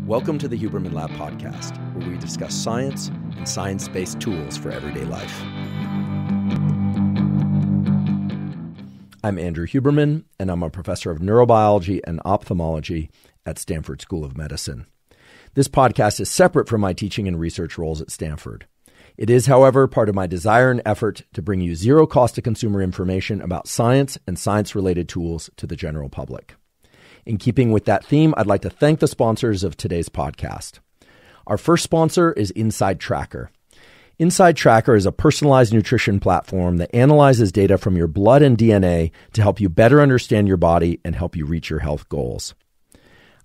Welcome to the Huberman Lab podcast, where we discuss science and science-based tools for everyday life. I'm Andrew Huberman, and I'm a professor of neurobiology and ophthalmology at Stanford School of Medicine. This podcast is separate from my teaching and research roles at Stanford. It is, however, part of my desire and effort to bring you zero-cost-to-consumer information about science and science-related tools to the general public. In keeping with that theme, I'd like to thank the sponsors of today's podcast. Our first sponsor is Inside Tracker. Inside Tracker is a personalized nutrition platform that analyzes data from your blood and DNA to help you better understand your body and help you reach your health goals.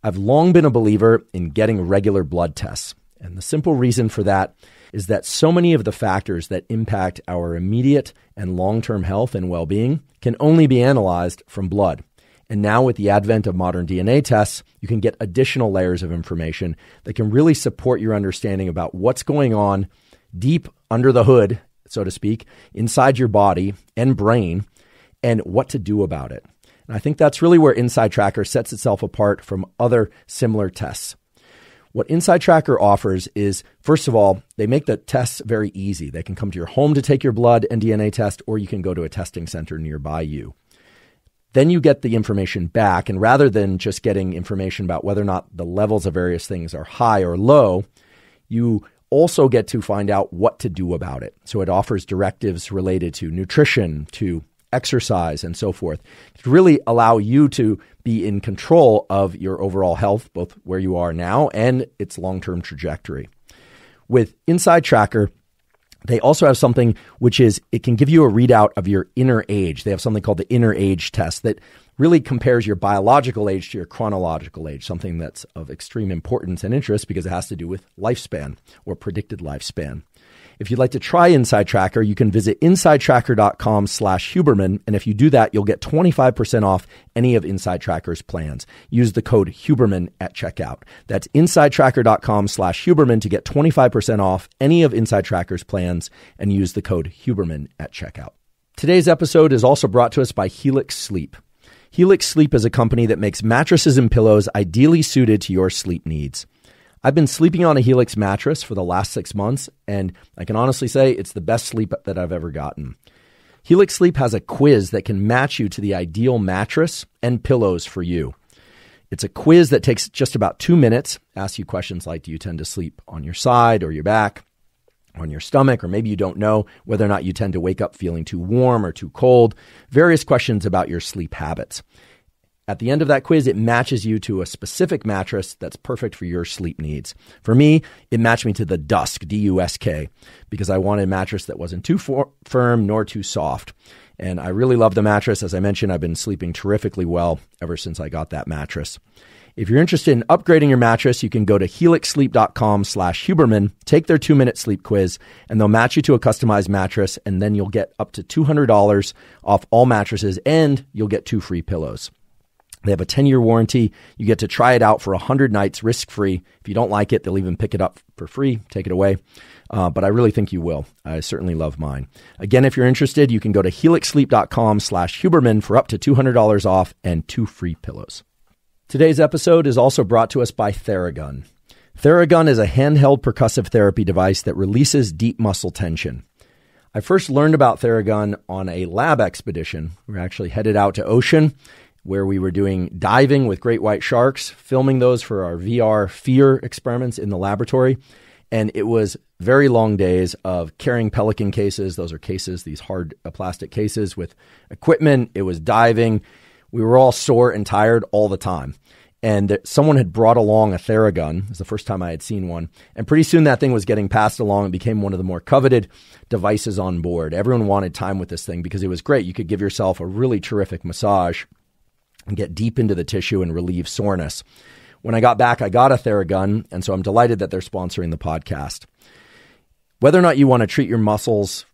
I've long been a believer in getting regular blood tests, and the simple reason for that is that so many of the factors that impact our immediate and long-term health and well-being can only be analyzed from blood. And now with the advent of modern DNA tests, you can get additional layers of information that can really support your understanding about what's going on deep under the hood, so to speak, inside your body and brain, and what to do about it. And I think that's really where Inside Tracker sets itself apart from other similar tests. What Inside Tracker offers is, first of all, they make the tests very easy. They can come to your home to take your blood and DNA test, or you can go to a testing center nearby you. Then you get the information back, and rather than just getting information about whether or not the levels of various things are high or low, you also get to find out what to do about it. So it offers directives related to nutrition, to exercise, and so forth, to really allow you to be in control of your overall health, both where you are now and its long-term trajectory. With Inside Tracker, they also have something which is, it can give you a readout of your inner age. They have something called the inner age test that really compares your biological age to your chronological age, something that's of extreme importance and interest because it has to do with lifespan or predicted lifespan. If you'd like to try Inside Tracker, you can visit insidetracker.com/Huberman. And if you do that, you'll get 25% off any of Inside Tracker's plans. Use the code Huberman at checkout. That's insidetracker.com/Huberman to get 25% off any of Inside Tracker's plans and use the code Huberman at checkout. Today's episode is also brought to us by Helix Sleep. Helix Sleep is a company that makes mattresses and pillows ideally suited to your sleep needs. I've been sleeping on a Helix mattress for the last 6 months, and I can honestly say it's the best sleep that I've ever gotten. Helix Sleep has a quiz that can match you to the ideal mattress and pillows for you. It's a quiz that takes just about 2 minutes, asks you questions like, do you tend to sleep on your side or your back, on your stomach, or maybe you don't know whether or not you tend to wake up feeling too warm or too cold, various questions about your sleep habits. At the end of that quiz, it matches you to a specific mattress that's perfect for your sleep needs. For me, it matched me to the Dusk, D-U-S-K, because I wanted a mattress that wasn't too firm nor too soft. And I really love the mattress. As I mentioned, I've been sleeping terrifically well ever since I got that mattress. If you're interested in upgrading your mattress, you can go to helixsleep.com/Huberman, take their 2-minute sleep quiz, and they'll match you to a customized mattress, and then you'll get up to $200 off all mattresses, and you'll get 2 free pillows. They have a 10-year warranty. You get to try it out for 100 nights risk-free. If you don't like it, they'll even pick it up for free, take it away. But I really think you will. I certainly love mine. Again, if you're interested, you can go to helixsleep.com/Huberman for up to $200 off and 2 free pillows. Today's episode is also brought to us by Theragun. Theragun is a handheld percussive therapy device that releases deep muscle tension. I first learned about Theragun on a lab expedition. We were actually headed out to ocean, where we were doing diving with great white sharks, filming those for our VR fear experiments in the laboratory. And it was very long days of carrying pelican cases. Those are cases, these hard plastic cases with equipment. It was diving. We were all sore and tired all the time. And someone had brought along a Theragun. It was the first time I had seen one. And pretty soon that thing was getting passed along and became one of the more coveted devices on board. Everyone wanted time with this thing because it was great. You could give yourself a really terrific massage and get deep into the tissue and relieve soreness. When I got back, I got a Theragun, and so I'm delighted that they're sponsoring the podcast. Whether or not you want to treat your muscles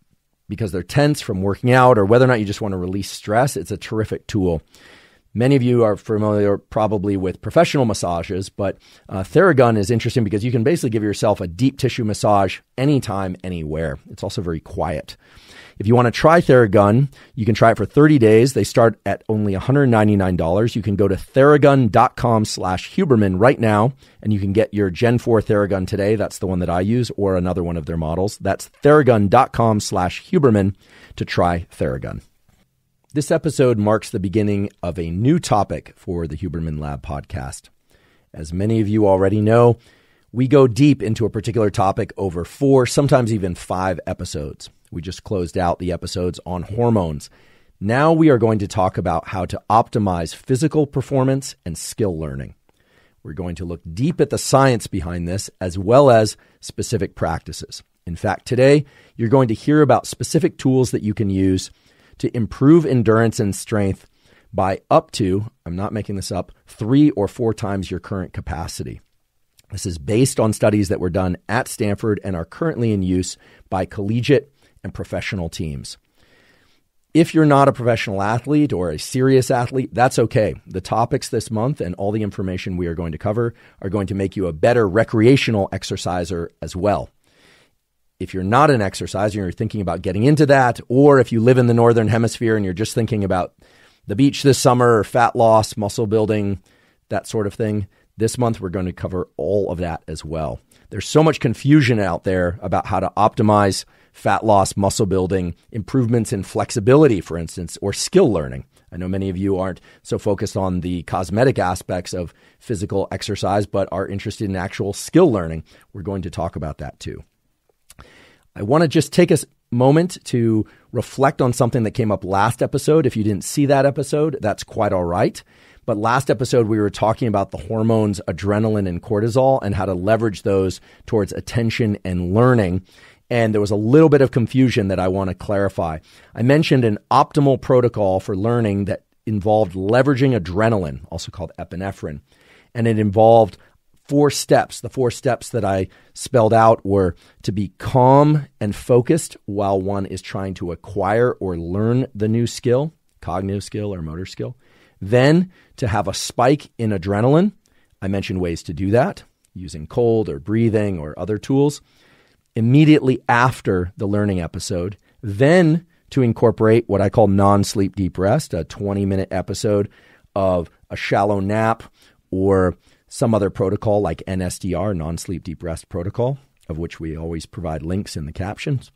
because they're tense from working out, or whether or not you just want to release stress, it's a terrific tool. Many of you are familiar probably with professional massages, but Theragun is interesting because you can basically give yourself a deep tissue massage anytime, anywhere. It's also very quiet. If you want to try Theragun, you can try it for 30 days. They start at only $199. You can go to theragun.com/Huberman right now, and you can get your Gen 4 Theragun today. That's the one that I use, or another one of their models. That's theragun.com/Huberman to try Theragun. This episode marks the beginning of a new topic for the Huberman Lab podcast. As many of you already know, we go deep into a particular topic over 4, sometimes even 5 episodes. We just closed out the episodes on hormones. Now we are going to talk about how to optimize physical performance and skill learning. We're going to look deep at the science behind this as well as specific practices. In fact, today you're going to hear about specific tools that you can use to improve endurance and strength by up to, I'm not making this up, 3 or 4 times your current capacity. This is based on studies that were done at Stanford and are currently in use by collegiate and professional teams. If you're not a professional athlete or a serious athlete, that's okay. The topics this month and all the information we are going to cover are going to make you a better recreational exerciser as well. If you're not an exerciser and you're thinking about getting into that, or if you live in the Northern Hemisphere and you're just thinking about the beach this summer, or fat loss, muscle building, that sort of thing, this month we're going to cover all of that as well. There's so much confusion out there about how to optimize fat loss, muscle building, improvements in flexibility, for instance, or skill learning. I know many of you aren't so focused on the cosmetic aspects of physical exercise, but are interested in actual skill learning. We're going to talk about that too. I want to just take a moment to reflect on something that came up last episode. If you didn't see that episode, that's quite all right. But last episode, we were talking about the hormones adrenaline and cortisol and how to leverage those towards attention and learning. And there was a little bit of confusion that I want to clarify. I mentioned an optimal protocol for learning that involved leveraging adrenaline, also called epinephrine. And it involved 4 steps. The 4 steps that I spelled out were to be calm and focused while one is trying to acquire or learn the new skill, cognitive skill or motor skill. Then to have a spike in adrenaline. I mentioned ways to do that using cold or breathing or other tools. Immediately after the learning episode, then to incorporate what I call non-sleep deep rest, a 20-minute episode of a shallow nap or some other protocol like NSDR, non-sleep deep rest protocol, of which we always provide links in the captions.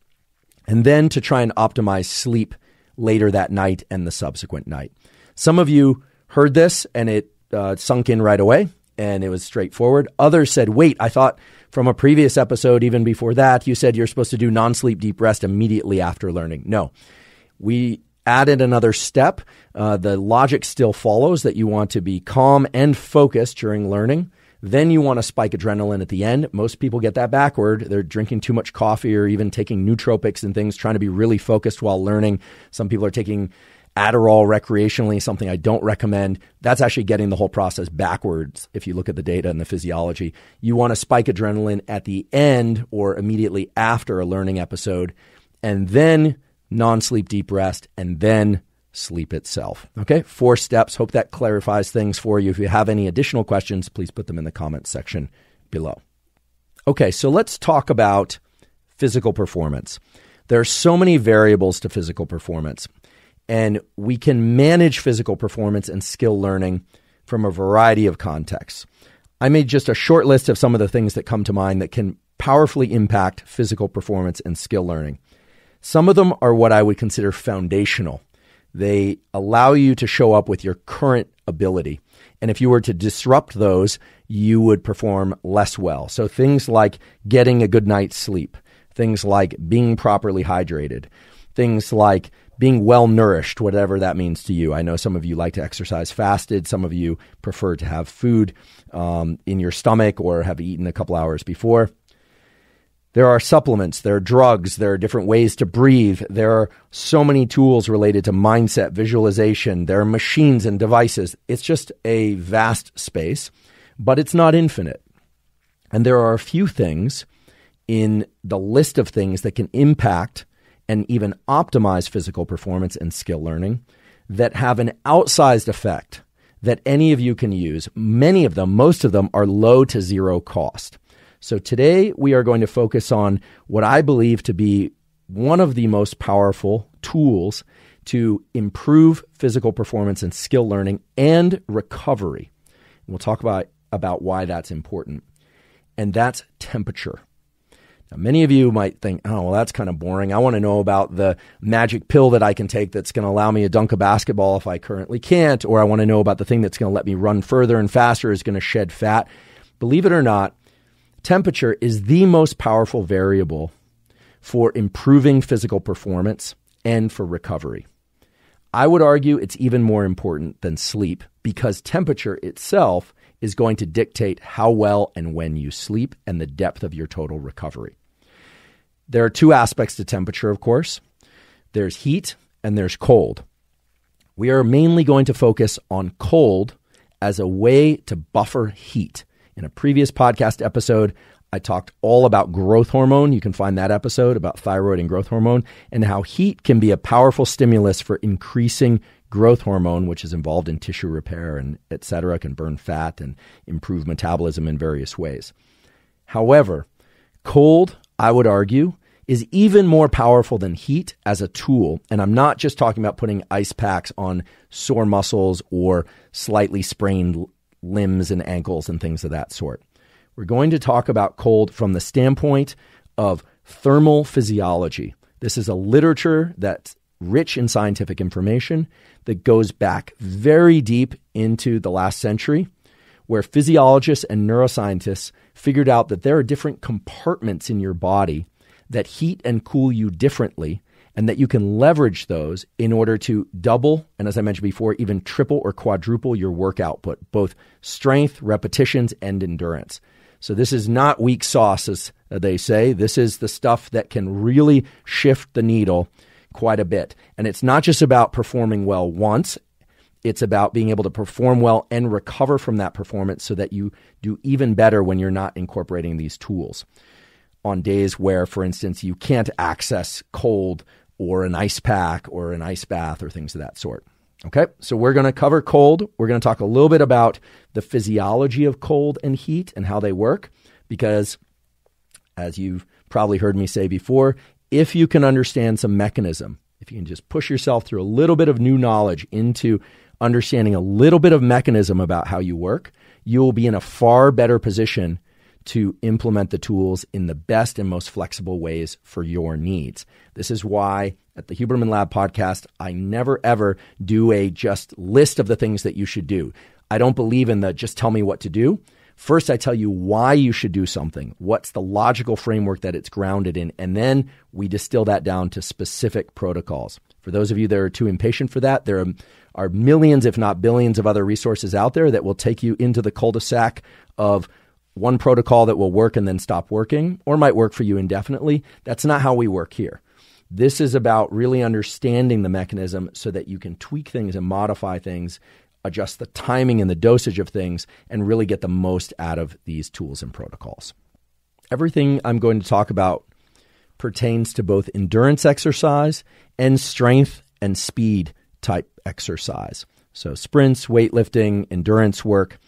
And then to try and optimize sleep later that night and the subsequent night. Some of you heard this and it sunk in right away and it was straightforward. Others said, wait, I thought from a previous episode, even before that, you said you're supposed to do non-sleep deep rest immediately after learning. No, we added another step. The logic still follows that you want to be calm and focused during learning. Then you want to spike adrenaline at the end. Most people get that backward. They're drinking too much coffee or even taking nootropics and things, trying to be really focused while learning. Some people are taking Adderall recreationally, something I don't recommend. That's actually getting the whole process backwards if you look at the data and the physiology. You want to spike adrenaline at the end or immediately after a learning episode, and then non-sleep deep rest, and then sleep itself. Okay, 4 steps. Hope that clarifies things for you. If you have any additional questions, please put them in the comments section below. Okay, so let's talk about physical performance. There are so many variables to physical performance, and we can manage physical performance and skill learning from a variety of contexts. I made just a short list of some of the things that come to mind that can powerfully impact physical performance and skill learning. Some of them are what I would consider foundational. They allow you to show up with your current ability. And if you were to disrupt those, you would perform less well. So things like getting a good night's sleep, things like being properly hydrated, things like being well nourished, whatever that means to you. I know some of you like to exercise fasted. Some of you prefer to have food in your stomach or have eaten a couple hours before. There are supplements, there are drugs, there are different ways to breathe. There are so many tools related to mindset, visualization. There are machines and devices. It's just a vast space, but it's not infinite. And there are a few things in the list of things that can impact and even optimize physical performance and skill learning that have an outsized effect that any of you can use. Many of them, most of them, are low to zero cost. So today we are going to focus on what I believe to be one of the most powerful tools to improve physical performance and skill learning and recovery. We'll talk about why that's important. And that's temperature. Now, many of you might think, oh, well, that's kind of boring. I want to know about the magic pill that I can take that's going to allow me to dunk a basketball if I currently can't, or I want to know about the thing that's going to let me run further and faster, is going to shed fat. Believe it or not, temperature is the most powerful variable for improving physical performance and for recovery. I would argue it's even more important than sleep because temperature itself is going to dictate how well and when you sleep and the depth of your total recovery. There are two aspects to temperature, of course. There's heat and there's cold. We are mainly going to focus on cold as a way to buffer heat. In a previous podcast episode, I talked all about growth hormone. You can find that episode about thyroid and growth hormone and how heat can be a powerful stimulus for increasing growth hormone, which is involved in tissue repair and et cetera, can burn fat and improve metabolism in various ways. However, cold, I would argue, is even more powerful than heat as a tool. And I'm not just talking about putting ice packs on sore muscles or slightly sprained limbs and ankles and things of that sort. We're going to talk about cold from the standpoint of thermal physiology. This is a literature that's rich in scientific information that goes back very deep into the last century, where physiologists and neuroscientists figured out that there are different compartments in your body that heat and cool you differently, and that you can leverage those in order to double, and as I mentioned before, even triple or quadruple your work output, both strength, repetitions, and endurance. So this is not weak sauce, as they say. This is the stuff that can really shift the needle quite a bit. And it's not just about performing well once. It's about being able to perform well and recover from that performance so that you do even better when you're not incorporating these tools. On days where, for instance, you can't access cold or an ice pack or an ice bath or things of that sort. Okay, so we're going to cover cold. We're going to talk a little bit about the physiology of cold and heat and how they work, because as you've probably heard me say before, if you can understand some mechanism, if you can just push yourself through a little bit of new knowledge into understanding a little bit of mechanism about how you work, you will be in a far better position to implement the tools in the best and most flexible ways for your needs. This is why at the Huberman Lab podcast, I never ever do a just list of the things that you should do. I don't believe in the just tell me what to do. First, I tell you why you should do something. What's the logical framework that it's grounded in? And then we distill that down to specific protocols. For those of you that are too impatient for that, there are millions, if not billions, of other resources out there that will take you into the cul-de-sac of one protocol that will work and then stop working, or might work for you indefinitely. That's not how we work here. This is about really understanding the mechanism so that you can tweak things and modify things, adjust the timing and the dosage of things, and really get the most out of these tools and protocols. Everything I'm going to talk about pertains to both endurance exercise and strength and speed type exercise. So sprints, weightlifting, endurance work,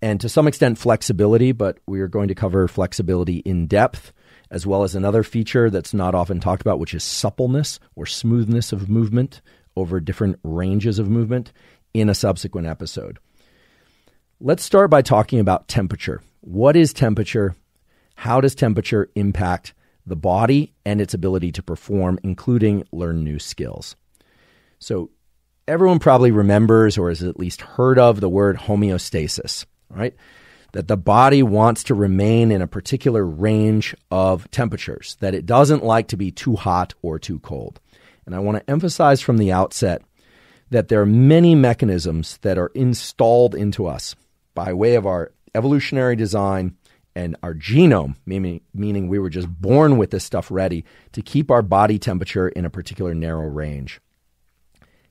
and to some extent flexibility, but we are going to cover flexibility in depth, as well as another feature that's not often talked about, which is suppleness or smoothness of movement over different ranges of movement in a subsequent episode. Let's start by talking about temperature. What is temperature? How does temperature impact the body and its ability to perform, including learn new skills? So everyone probably remembers or has at least heard of the word homeostasis, right? That the body wants to remain in a particular range of temperatures, that it doesn't like to be too hot or too cold. And I want to emphasize from the outset that there are many mechanisms that are installed into us by way of our evolutionary design and our genome, meaning we were just born with this stuff ready to keep our body temperature in a particular narrow range.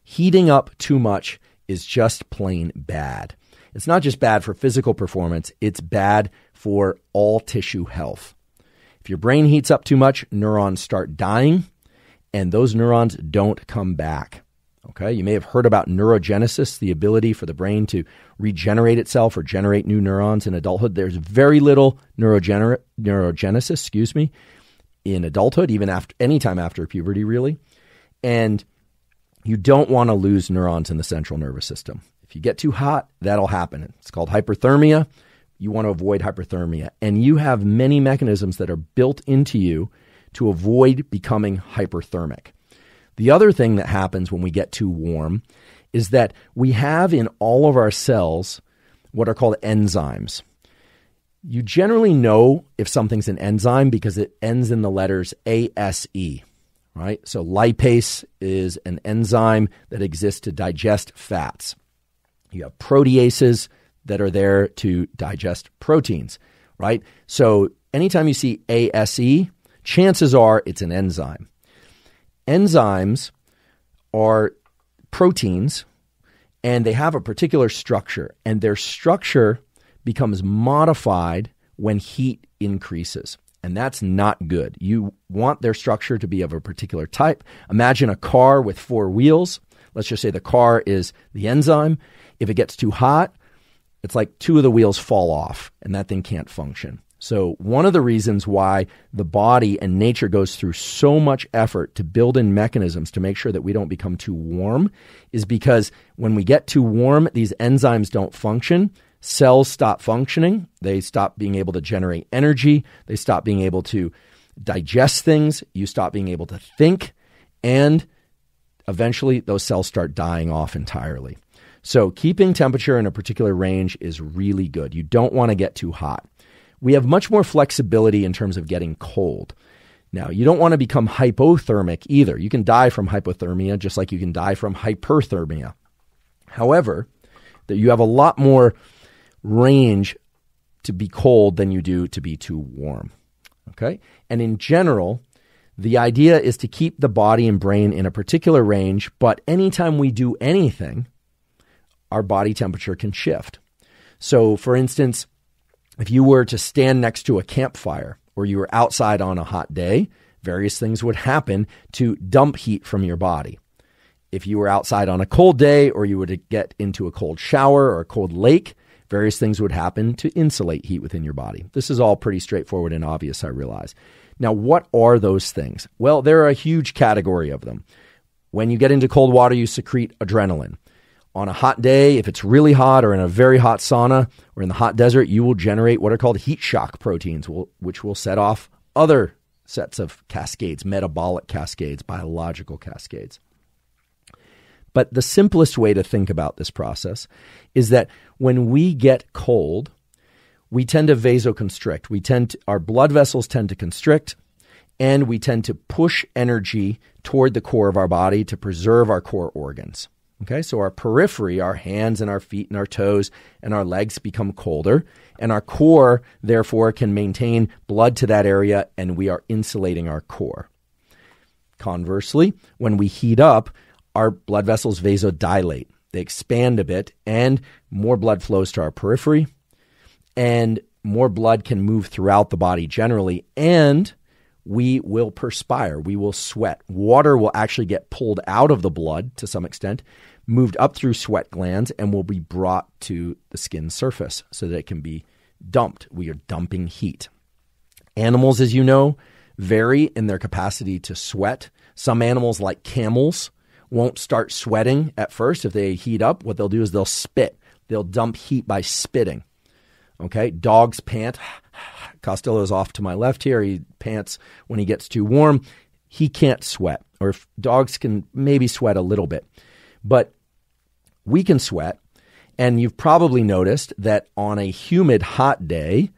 Heating up too much is just plain bad. It's not just bad for physical performance, it's bad for all tissue health. If your brain heats up too much, neurons start dying, and those neurons don't come back. Okay, you may have heard about neurogenesis, the ability for the brain to regenerate itself or generate new neurons in adulthood. There's very little neurogenesis, in adulthood, even after anytime after puberty, really. And you don't want to lose neurons in the central nervous system. If you get too hot, that'll happen. It's called hyperthermia. You want to avoid hyperthermia. And you have many mechanisms that are built into you to avoid becoming hyperthermic. The other thing that happens when we get too warm is that we have in all of our cells what are called enzymes. You generally know if something's an enzyme because it ends in the letters ASE, right? So lipase is an enzyme that exists to digest fats. You have proteases that are there to digest proteins, right? So anytime you see ASE, chances are it's an enzyme. Enzymes are proteins, and they have a particular structure, and their structure becomes modified when heat increases, and that's not good. You want their structure to be of a particular type. Imagine a car with 4 wheels. Let's just say the car is the enzyme. If it gets too hot, it's like 2 of the wheels fall off, and that thing can't function. So one of the reasons why the body and nature goes through so much effort to build in mechanisms to make sure that we don't become too warm is because when we get too warm, these enzymes don't function. Cells stop functioning. They stop being able to generate energy. They stop being able to digest things. You stop being able to think. And eventually those cells start dying off entirely. So keeping temperature in a particular range is really good. You don't want to get too hot. We have much more flexibility in terms of getting cold. Now, you don't want to become hypothermic either. You can die from hypothermia just like you can die from hyperthermia. However, that you have a lot more range to be cold than you do to be too warm. Okay? And in general, the idea is to keep the body and brain in a particular range, but anytime we do anything, our body temperature can shift. So, for instance, if you were to stand next to a campfire or you were outside on a hot day, various things would happen to dump heat from your body. If you were outside on a cold day or you were to get into a cold shower or a cold lake, various things would happen to insulate heat within your body. This is all pretty straightforward and obvious, I realize. Now, what are those things? Well, there are a huge category of them. When you get into cold water, you secrete adrenaline. On a hot day, if it's really hot or in a very hot sauna or in the hot desert, you will generate what are called heat shock proteins, which will set off other sets of cascades, metabolic cascades, biological cascades. But the simplest way to think about this process is that when we get cold, we tend to vasoconstrict. Our blood vessels tend to constrict, and we tend to push energy toward the core of our body to preserve our core organs. Okay, so our periphery, our hands and our feet and our toes and our legs become colder, and our core, therefore, can maintain blood to that area, and we are insulating our core. Conversely, when we heat up, our blood vessels vasodilate. They expand a bit, and more blood flows to our periphery, and more blood can move throughout the body generally, and we will perspire, we will sweat. Water will actually get pulled out of the blood to some extent, moved up through sweat glands, and will be brought to the skin surface so that it can be dumped. We are dumping heat. Animals, as you know, vary in their capacity to sweat. Some animals, like camels, won't start sweating at first. If they heat up, what they'll do is they'll spit. They'll dump heat by spitting. Okay, dogs pant. Costello's off to my left here. He pants when he gets too warm. He can't sweat, or if dogs can maybe sweat a little bit. But we can sweat, and you've probably noticed that on a humid, hot day,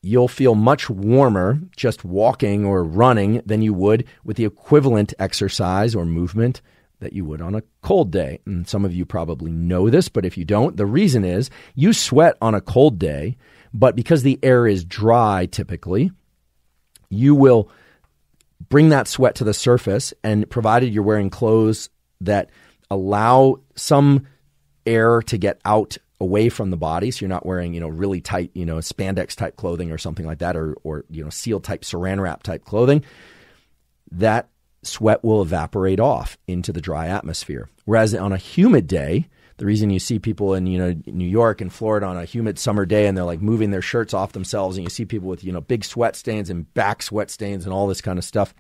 you'll feel much warmer just walking or running than you would with the equivalent exercise or movement that you would on a cold day. And some of you probably know this, but if you don't, the reason is you sweat on a cold day, but because the air is dry typically, you will bring that sweat to the surface, and provided you're wearing clothes that allow some air to get out away from the body, so you're not wearing, really tight, spandex type clothing or something like that, or seal type saran wrap type clothing, that sweat will evaporate off into the dry atmosphere. Whereas on a humid day, the reason you see people in, New York and Florida on a humid summer day and they're like moving their shirts off themselves, and you see people with, big sweat stains and back sweat stains and all this kind of stuff,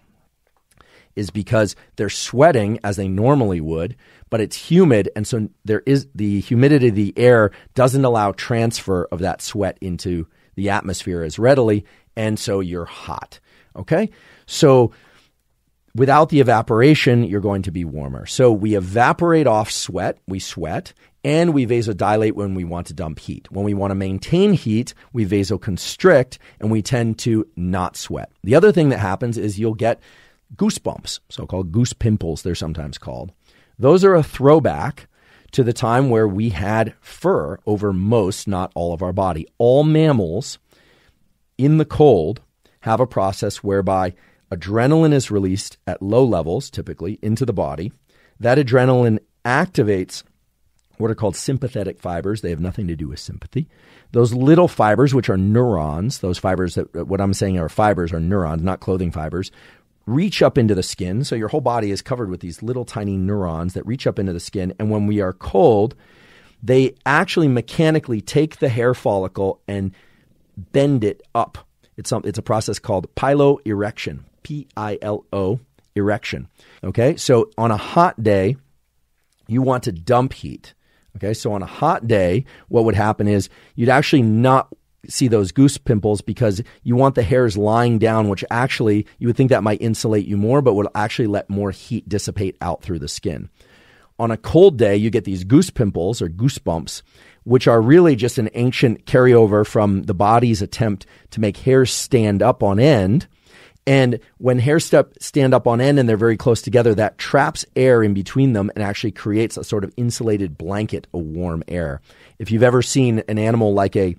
is because they're sweating as they normally would, but it's humid. And so there is the humidity of the air doesn't allow transfer of that sweat into the atmosphere as readily. And so you're hot. Okay. So without the evaporation, you're going to be warmer. So we evaporate off sweat, we sweat, and we vasodilate when we want to dump heat. When we want to maintain heat, we vasoconstrict, and we tend to not sweat. The other thing that happens is you'll get goosebumps, so-called goose pimples, they're sometimes called. Those are a throwback to the time where we had fur over most, not all of our body. All mammals in the cold have a process whereby adrenaline is released at low levels, typically, into the body. That adrenaline activates what are called sympathetic fibers. They have nothing to do with sympathy. Those little fibers, which are neurons, those fibers that what I'm saying are fibers, are neurons, not clothing fibers, reach up into the skin. So your whole body is covered with these little tiny neurons that reach up into the skin. And when we are cold, they actually mechanically take the hair follicle and bend it up. It's a process called piloerection, P-I-L-O, erection. Okay, so on a hot day, you want to dump heat. Okay, so on a hot day, what would happen is you'd actually not see those goose pimples because you want the hairs lying down, which actually you would think that might insulate you more, but would actually let more heat dissipate out through the skin. On a cold day, you get these goose pimples or goosebumps, which are really just an ancient carryover from the body's attempt to make hairs stand up on end. And when hairs stand up on end and they're very close together, that traps air in between them and actually creates a sort of insulated blanket of warm air. If you've ever seen an animal like a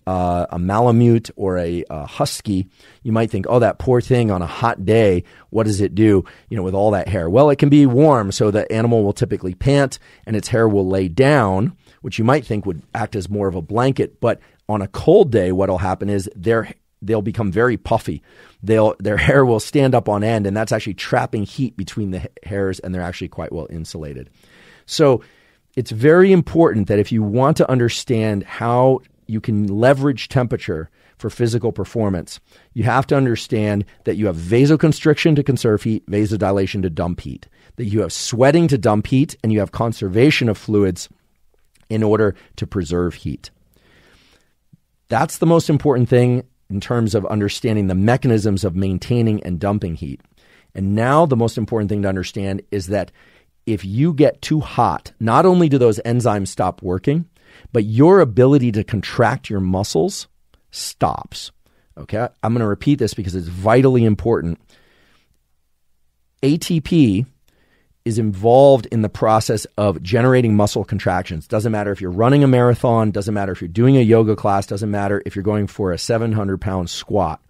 Malamute or a husky, you might think, oh, that poor thing on a hot day, what does it do, with all that hair? Well, it can be warm, so the animal will typically pant and its hair will lay down, which you might think would act as more of a blanket. But on a cold day, what will happen is they'll become very puffy. Their hair will stand up on end, and that's actually trapping heat between the hairs, and they're actually quite well insulated. So it's very important that if you want to understand how you can leverage temperature for physical performance, you have to understand that you have vasoconstriction to conserve heat, vasodilation to dump heat, that you have sweating to dump heat, and you have conservation of fluids in order to preserve heat. That's the most important thing in terms of understanding the mechanisms of maintaining and dumping heat. And now the most important thing to understand is that if you get too hot, not only do those enzymes stop working, but your ability to contract your muscles stops. Okay, I'm going to repeat this because it's vitally important. ATP is involved in the process of generating muscle contractions. Doesn't matter if you're running a marathon, doesn't matter if you're doing a yoga class, doesn't matter if you're going for a 700-pound squat.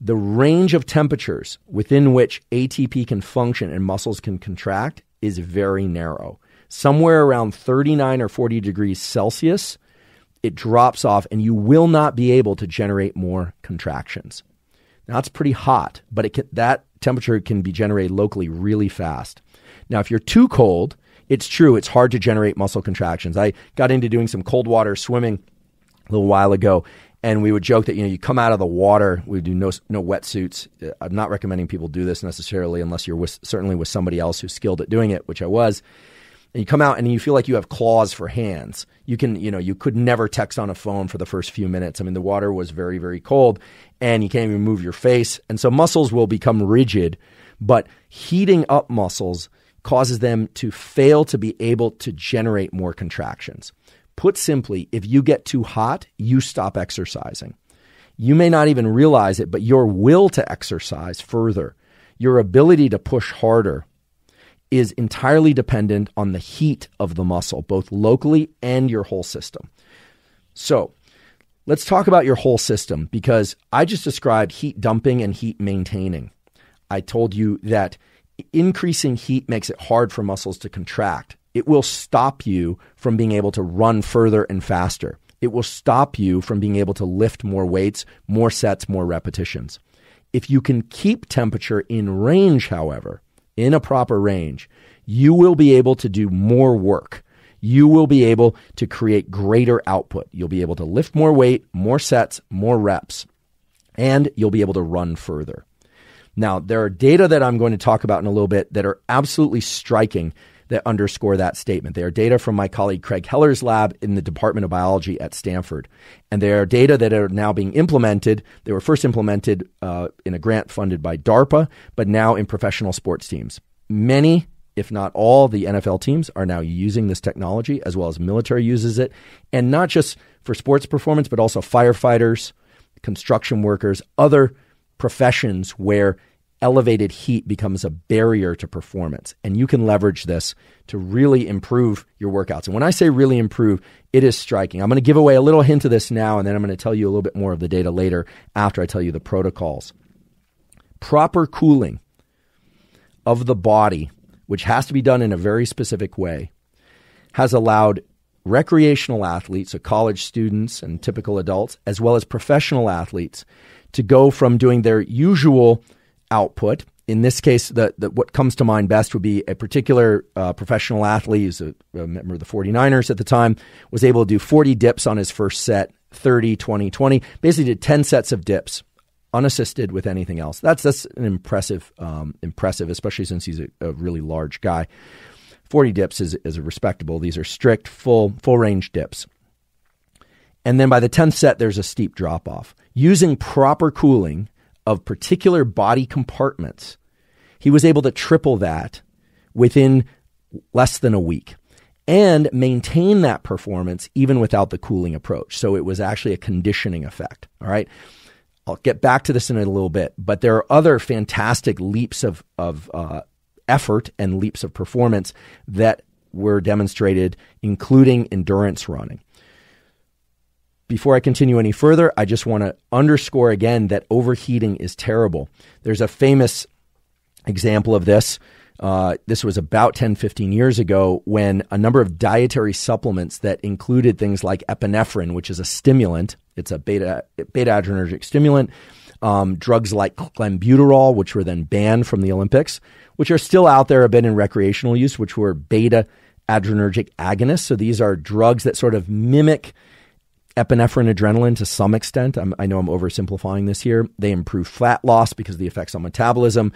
The range of temperatures within which ATP can function and muscles can contract is very narrow. Somewhere around 39 or 40 degrees Celsius, it drops off and you will not be able to generate more contractions. Now, it's pretty hot, but that temperature can be generated locally really fast. Now, if you're too cold, it's true, it's hard to generate muscle contractions. I got into doing some cold water swimming a little while ago, and we would joke that, you come out of the water, we do no wetsuits. I'm not recommending people do this necessarily unless you're certainly with somebody else who's skilled at doing it, which I was. And you come out and you feel like you have claws for hands. You could never text on a phone for the first few minutes. I mean, the water was very, very cold and you can't even move your face. And so muscles will become rigid, but heating up muscles causes them to fail to be able to generate more contractions. Put simply, if you get too hot, you stop exercising. You may not even realize it, but your will to exercise further, your ability to push harder, is entirely dependent on the heat of the muscle, both locally and your whole system. So let's talk about your whole system, because I just described heat dumping and heat maintaining. I told you that increasing heat makes it hard for muscles to contract. It will stop you from being able to run further and faster. It will stop you from being able to lift more weights, more sets, more repetitions. If you can keep temperature in range, however, in a proper range, you will be able to do more work. You will be able to create greater output. You'll be able to lift more weight, more sets, more reps, and you'll be able to run further. Now, there are data that I'm going to talk about in a little bit that are absolutely striking that underscore that statement. They are data from my colleague Craig Heller's lab in the Department of Biology at Stanford. And they are data that are now being implemented. They were first implemented in a grant funded by DARPA, but now in professional sports teams. Many, if not all, the NFL teams are now using this technology, as well as military uses it. And not just for sports performance, but also firefighters, construction workers, other professions where elevated heat becomes a barrier to performance. And you can leverage this to really improve your workouts. And when I say really improve, it is striking. I'm going to give away a little hint of this now, and then I'm going to tell you a little bit more of the data later after I tell you the protocols. Proper cooling of the body, which has to be done in a very specific way, has allowed recreational athletes, so college students and typical adults, as well as professional athletes, to go from doing their usual output. In this case, what comes to mind best would be a particular professional athlete, who's a member of the 49ers at the time, was able to do 40 dips on his first set, 30, 20, 20, basically did 10 sets of dips, unassisted with anything else. That's an impressive, especially since he's a really large guy. 40 dips is respectable. These are strict, full range dips. And then by the 10th set, there's a steep drop off. Using proper cooling of particular body compartments, he was able to triple that within less than a week and maintain that performance even without the cooling approach. So it was actually a conditioning effect. All right. I'll get back to this in a little bit, but there are other fantastic leaps of effort and leaps of performance that were demonstrated, including endurance running. Before I continue any further, I just want to underscore again that overheating is terrible. There's a famous example of this. This was about 10, 15 years ago when a number of dietary supplements that included things like epinephrine, which is a stimulant. It's a beta-adrenergic stimulant. Drugs like clenbuterol, which were then banned from the Olympics, which are still out there a bit in recreational use, which were beta-adrenergic agonists. So these are drugs that sort of mimic epinephrine, adrenaline to some extent. I know I'm oversimplifying this here. They improve fat loss because of the effects on metabolism,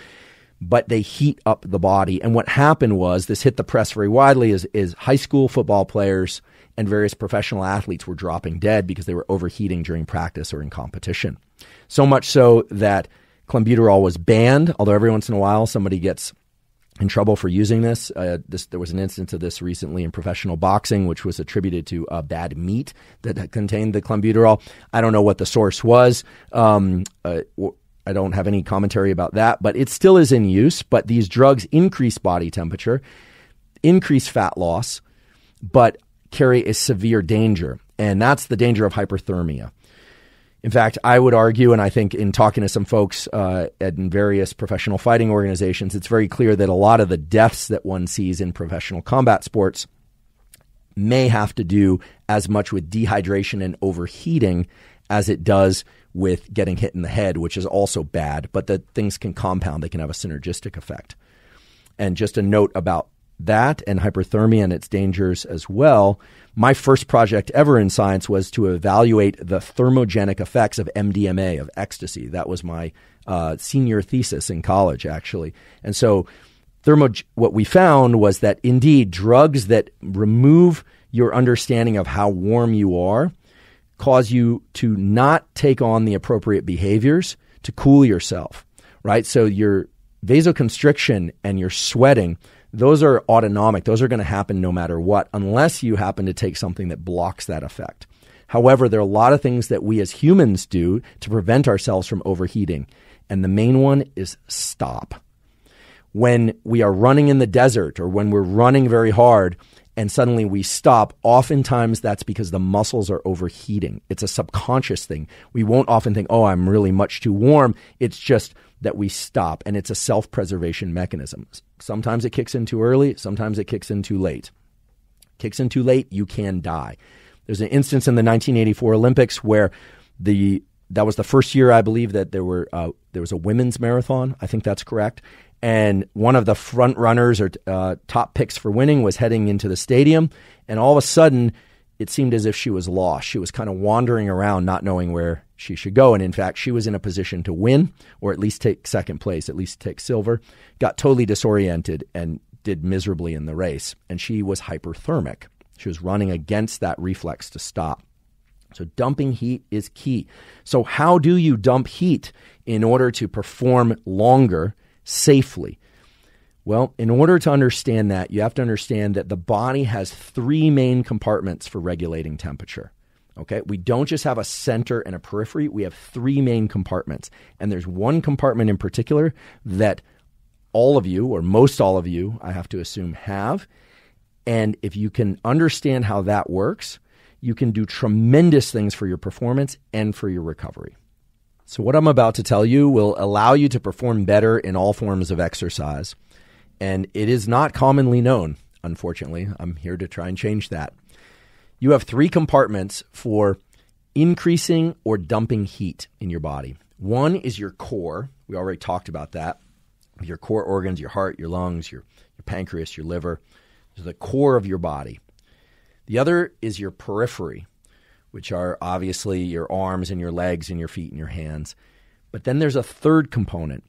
but they heat up the body. And what happened was, this hit the press very widely, is high school football players and various professional athletes were dropping dead because they were overheating during practice or in competition. So much so that clenbuterol was banned, although every once in a while somebody gets in trouble for using this. There was an instance of this recently in professional boxing, which was attributed to bad meat that contained the clenbuterol. I don't know what the source was. I don't have any commentary about that, but it still is in use. But these drugs increase body temperature, increase fat loss, but carry a severe danger, and that's the danger of hyperthermia. In fact, I would argue, and I think in talking to some folks in various professional fighting organizations, it's very clear that a lot of the deaths that one sees in professional combat sports may have to do as much with dehydration and overheating as it does with getting hit in the head, which is also bad, but that things can compound. They can have a synergistic effect. And just a note about that and hyperthermia and its dangers as well. My first project ever in science was to evaluate the thermogenic effects of MDMA, of ecstasy. That was my senior thesis in college, actually. And so what we found was that indeed drugs that remove your understanding of how warm you are cause you to not take on the appropriate behaviors to cool yourself, right? So your vasoconstriction and your sweating, those are autonomic. Those are going to happen no matter what, unless you happen to take something that blocks that effect. However, there are a lot of things that we as humans do to prevent ourselves from overheating. And the main one is stop. When we are running in the desert or when we're running very hard and suddenly we stop, oftentimes that's because the muscles are overheating. It's a subconscious thing. We won't often think, oh, I'm really much too warm. It's just that we stop, and it's a self-preservation mechanism. Sometimes it kicks in too early. Sometimes it kicks in too late. Kicks in too late, you can die. There's an instance in the 1984 Olympics where the That was the first year, I believe, that there was a women's marathon. I think that's correct. And one of the front runners or top picks for winning was heading into the stadium. And all of a sudden, it seemed as if she was lost. She was kind of wandering around, not knowing where she should go. And in fact, she was in a position to win, or at least take second place, at least take silver, got totally disoriented and did miserably in the race. And she was hyperthermic. She was running against that reflex to stop. So dumping heat is key. So how do you dump heat in order to perform longer safely? Well, in order to understand that, you have to understand that the body has three main compartments for regulating temperature. Okay? We don't just have a center and a periphery. We have three main compartments. And there's one compartment in particular that all of you, or most all of you, I have to assume, have. And if you can understand how that works, you can do tremendous things for your performance and for your recovery. So what I'm about to tell you will allow you to perform better in all forms of exercise. And it is not commonly known, unfortunately. I'm here to try and change that. You have three compartments for increasing or dumping heat in your body. One is your core. We already talked about that. Your core organs, your heart, your lungs, your pancreas, your liver. Those are the core of your body. The other is your periphery, which are obviously your arms and your legs and your feet and your hands. But then there's a third component,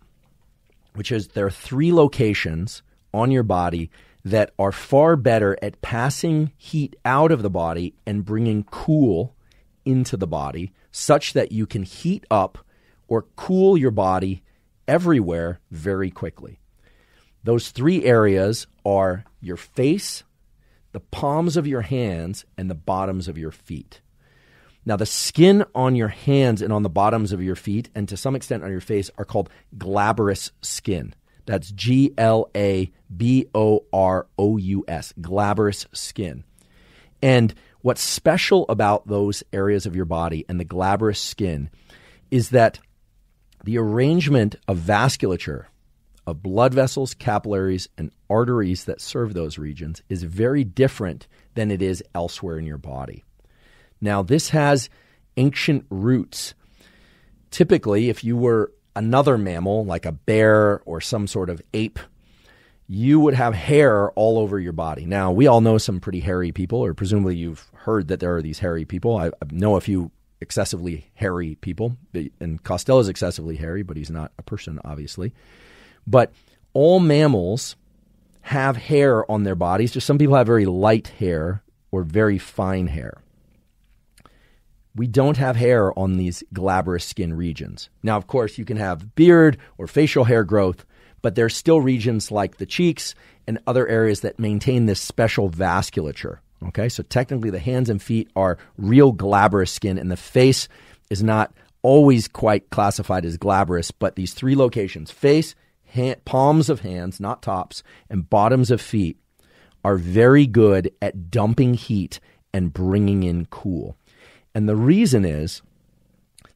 which is there are three locations on your body that are far better at passing heat out of the body and bringing cool into the body, such that you can heat up or cool your body everywhere very quickly. Those three areas are your face, the palms of your hands, and the bottoms of your feet. Now, the skin on your hands and on the bottoms of your feet, and to some extent on your face, are called glabrous skin. That's Glabrous, glabrous skin. And what's special about those areas of your body and the glabrous skin is that the arrangement of vasculature, of blood vessels, capillaries, and arteries that serve those regions is very different than it is elsewhere in your body. Now, this has ancient roots. Typically, if you were another mammal, like a bear or some sort of ape, you would have hair all over your body. Now, we all know some pretty hairy people, or presumably you've heard that there are these hairy people. I know a few excessively hairy people, and Costello is excessively hairy, but he's not a person, obviously. But all mammals have hair on their bodies. Just some people have very light hair or very fine hair. We don't have hair on these glabrous skin regions. Now, of course, you can have beard or facial hair growth, but there's still regions like the cheeks and other areas that maintain this special vasculature. Okay, so technically the hands and feet are real glabrous skin, and the face is not always quite classified as glabrous, but these three locations, face, palms of hands, not tops, and bottoms of feet, are very good at dumping heat and bringing in cool. And the reason is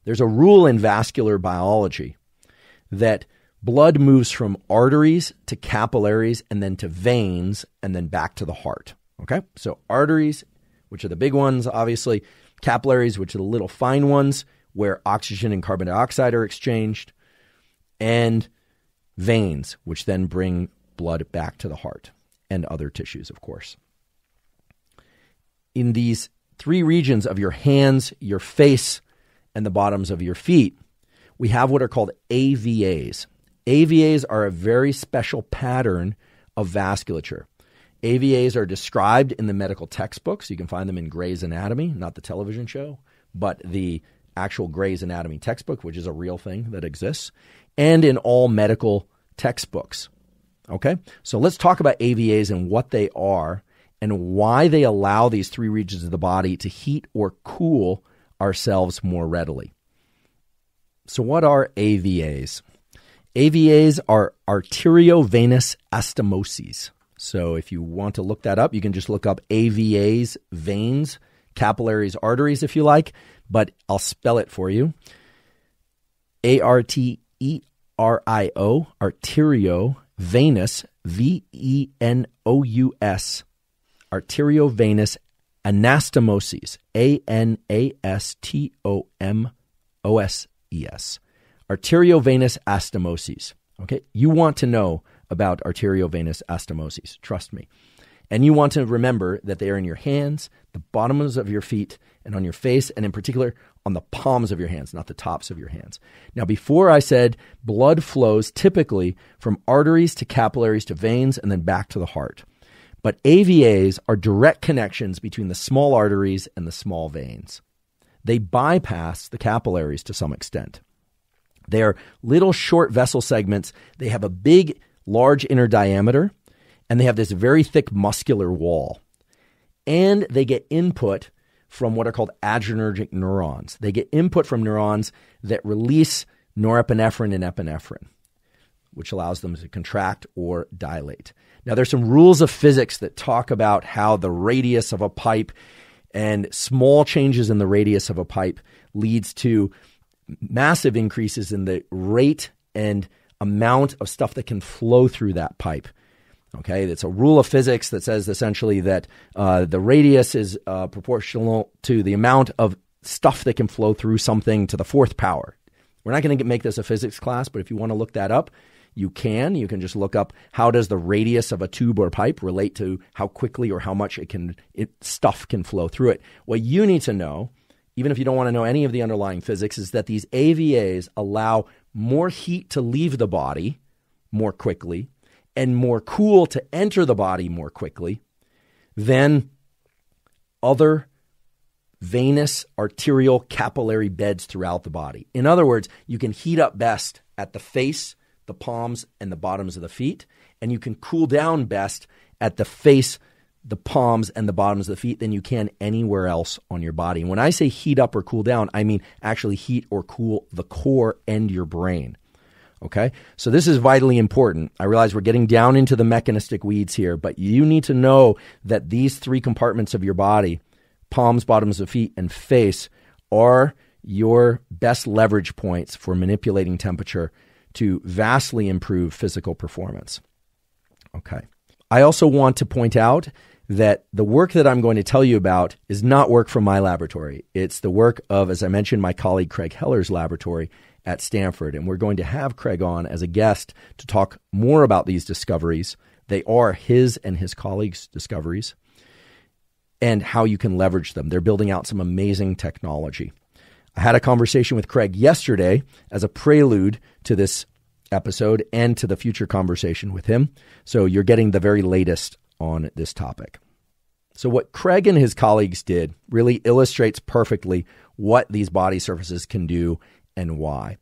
there's a rule in vascular biology that blood moves from arteries to capillaries and then to veins and then back to the heart. Okay? So arteries, which are the big ones, obviously, capillaries, which are the little fine ones where oxygen and carbon dioxide are exchanged, and veins, which then bring blood back to the heart and other tissues, of course. In these three regions of your hands, your face, and the bottoms of your feet, we have what are called AVAs. AVAs are a very special pattern of vasculature. AVAs are described in the medical textbooks. You can find them in Gray's Anatomy, not the television show, but the actual Gray's Anatomy textbook, which is a real thing that exists, and in all medical textbooks. Okay? So let's talk about AVAs and what they are and why they allow these three regions of the body to heat or cool ourselves more readily. So what are AVAs? AVAs are Arterio-Venous Anastamoses. So if you want to look that up, you can just look up AVAs, veins, capillaries, arteries, if you like, but I'll spell it for you. Arterio, Arterio-Venous, Venous, Arterio-Venous Anastamoses, Anastomoses. OSES. Arterio-Venous Anastamoses. Okay, you want to know about arterio-venous anastamoses, trust me. And you want to remember that they are in your hands, the bottoms of your feet, and on your face, and in particular on the palms of your hands, not the tops of your hands. Now, before I said blood flows typically from arteries to capillaries to veins and then back to the heart. But AVAs are direct connections between the small arteries and the small veins. They bypass the capillaries to some extent. They are little short vessel segments. They have a big, large inner diameter, and they have this very thick muscular wall. And they get input from what are called adrenergic neurons. They get input from neurons that release norepinephrine and epinephrine, which allows them to contract or dilate. Now, there's some rules of physics that talk about how the radius of a pipe and small changes in the radius of a pipe leads to massive increases in the rate and amount of stuff that can flow through that pipe. Okay, it's a rule of physics that says essentially that the radius is proportional to the amount of stuff that can flow through something to the fourth power. We're not going to make this a physics class, but if you want to look that up, you can. You can just look up how does the radius of a tube or pipe relate to how quickly or how much stuff can flow through it. What you need to know, even if you don't want to know any of the underlying physics, is that these AVAs allow more heat to leave the body more quickly and more cool to enter the body more quickly than other venous, arterial, capillary beds throughout the body. In other words, you can heat up best at the face, the palms, and the bottoms of the feet, and you can cool down best at the face, the palms, and the bottoms of the feet than you can anywhere else on your body. And when I say heat up or cool down, I mean actually heat or cool the core and your brain. Okay? So this is vitally important. I realize we're getting down into the mechanistic weeds here, but you need to know that these three compartments of your body, palms, bottoms of feet, and face, are your best leverage points for manipulating temperature to vastly improve physical performance. Okay. I also want to point out that the work that I'm going to tell you about is not work from my laboratory. It's the work of, as I mentioned, my colleague Craig Heller's laboratory at Stanford. And we're going to have Craig on as a guest to talk more about these discoveries. They are his and his colleagues' discoveries and how you can leverage them. They're building out some amazing technology. I had a conversation with Craig yesterday as a prelude to this episode and to the future conversation with him. So you're getting the very latest on this topic. So what Craig and his colleagues did really illustrates perfectly what these body surfaces can do and why.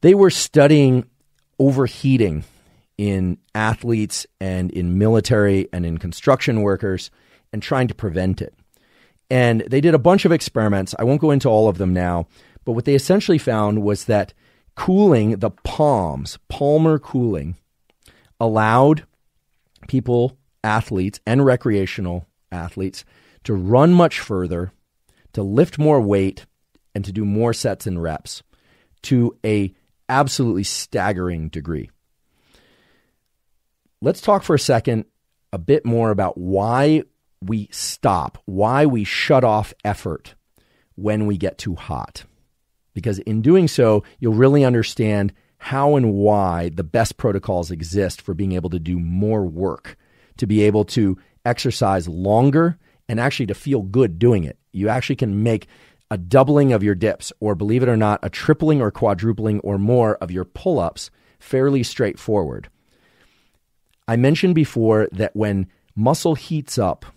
They were studying overheating in athletes and in military and in construction workers and trying to prevent it. And they did a bunch of experiments. I won't go into all of them now, but what they essentially found was that cooling the palms, Palmar cooling, allowed people, athletes, and recreational athletes to run much further, to lift more weight, and to do more sets and reps to a absolutely staggering degree. Let's talk for a second a bit more about why we stop, why we shut off effort when we get too hot. Because in doing so, you'll really understand how and why the best protocols exist for being able to do more work, to be able to exercise longer and actually to feel good doing it. You actually can make a doubling of your dips, or believe it or not, a tripling or quadrupling or more of your pull-ups fairly straightforward. I mentioned before that when muscle heats up,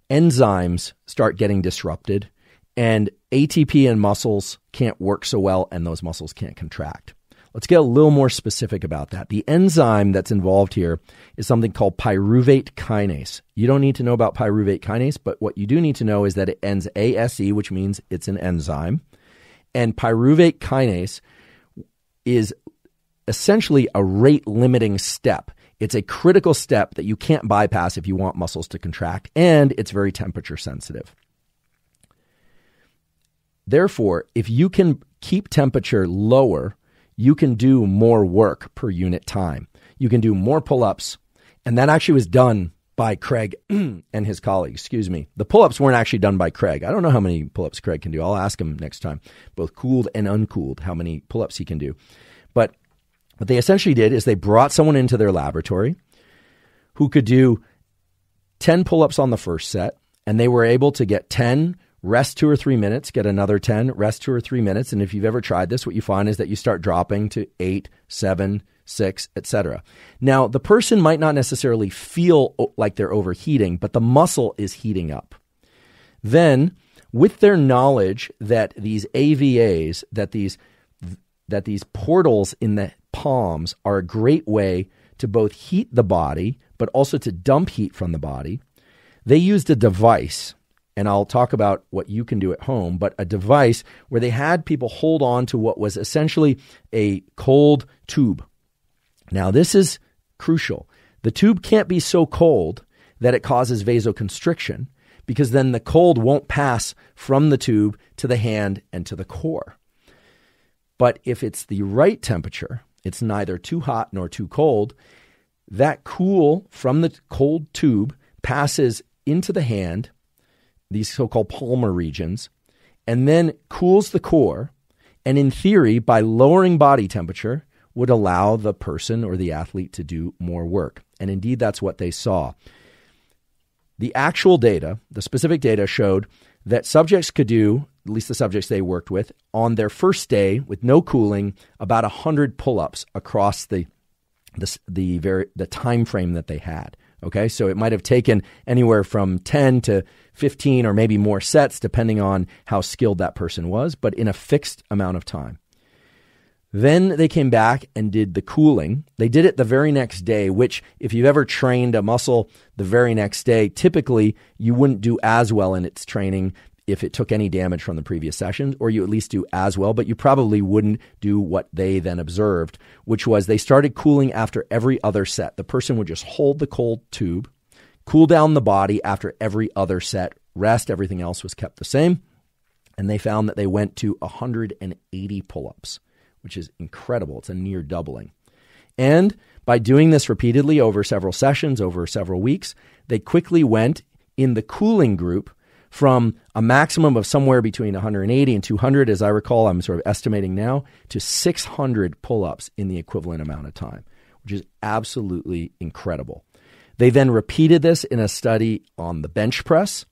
enzymes start getting disrupted, and ATP in muscles can't work so well, and those muscles can't contract. Let's get a little more specific about that. The enzyme that's involved here is something called Pyruvate kinase. You don't need to know about Pyruvate kinase, but what you do need to know is that it ends ASE, which means it's an enzyme. And Pyruvate kinase is essentially a rate-limiting step. It's a critical step that you can't bypass if you want muscles to contract, and it's very temperature sensitive. Therefore, if you can keep temperature lower, you can do more work per unit time. You can do more pull-ups, and that actually was done by Craig and his colleagues, The pull-ups weren't actually done by Craig. I don't know how many pull-ups Craig can do. I'll ask him next time, both cooled and uncooled, how many pull-ups he can do. But what they essentially did is they brought someone into their laboratory who could do 10 pull-ups on the first set, and they were able to get 10, rest 2 or 3 minutes, get another 10, rest 2 or 3 minutes. And if you've ever tried this, what you find is that you start dropping to 8, 7, 6, etc. Now, the person might not necessarily feel like they're overheating, but the muscle is heating up. Then, with their knowledge that these AVAs, that these portals in the palms are a great way to both heat the body, but also to dump heat from the body, they used a device, and I'll talk about what you can do at home, but a device where they had people hold on to what was essentially a cold tube. Now, this is crucial. The tube can't be so cold that it causes vasoconstriction, because then the cold won't pass from the tube to the hand and to the core. But if it's the right temperature, it's neither too hot nor too cold, that cool from the cold tube passes into the hand, these so-called Palmar regions, and then cools the core, and in theory, by lowering body temperature, would allow the person or the athlete to do more work. And indeed, that's what they saw. The actual data, the specific data, showed that subjects could do, at least the subjects they worked with, on their first day with no cooling, about 100 pull-ups across the time frame that they had. Okay, so it might have taken anywhere from 10 to 15 or maybe more sets, depending on how skilled that person was, but in a fixed amount of time. Then they came back and did the cooling. They did it the very next day, which if you've ever trained a muscle the very next day, typically you wouldn't do as well in its training if it took any damage from the previous sessions, or you at least do as well, but you probably wouldn't do what they then observed, which was they started cooling after every other set. The person would just hold the cold tube, cool down the body after every other set, rest, everything else was kept the same, and they found that they went to 180 pull-ups, which is incredible. It's a near doubling. And by doing this repeatedly over several sessions, over several weeks, they quickly went in the cooling group from a maximum of somewhere between 180 and 200, as I recall, I'm sort of estimating now, to 600 pull-ups in the equivalent amount of time, which is absolutely incredible. They then repeated this in a study on the bench press.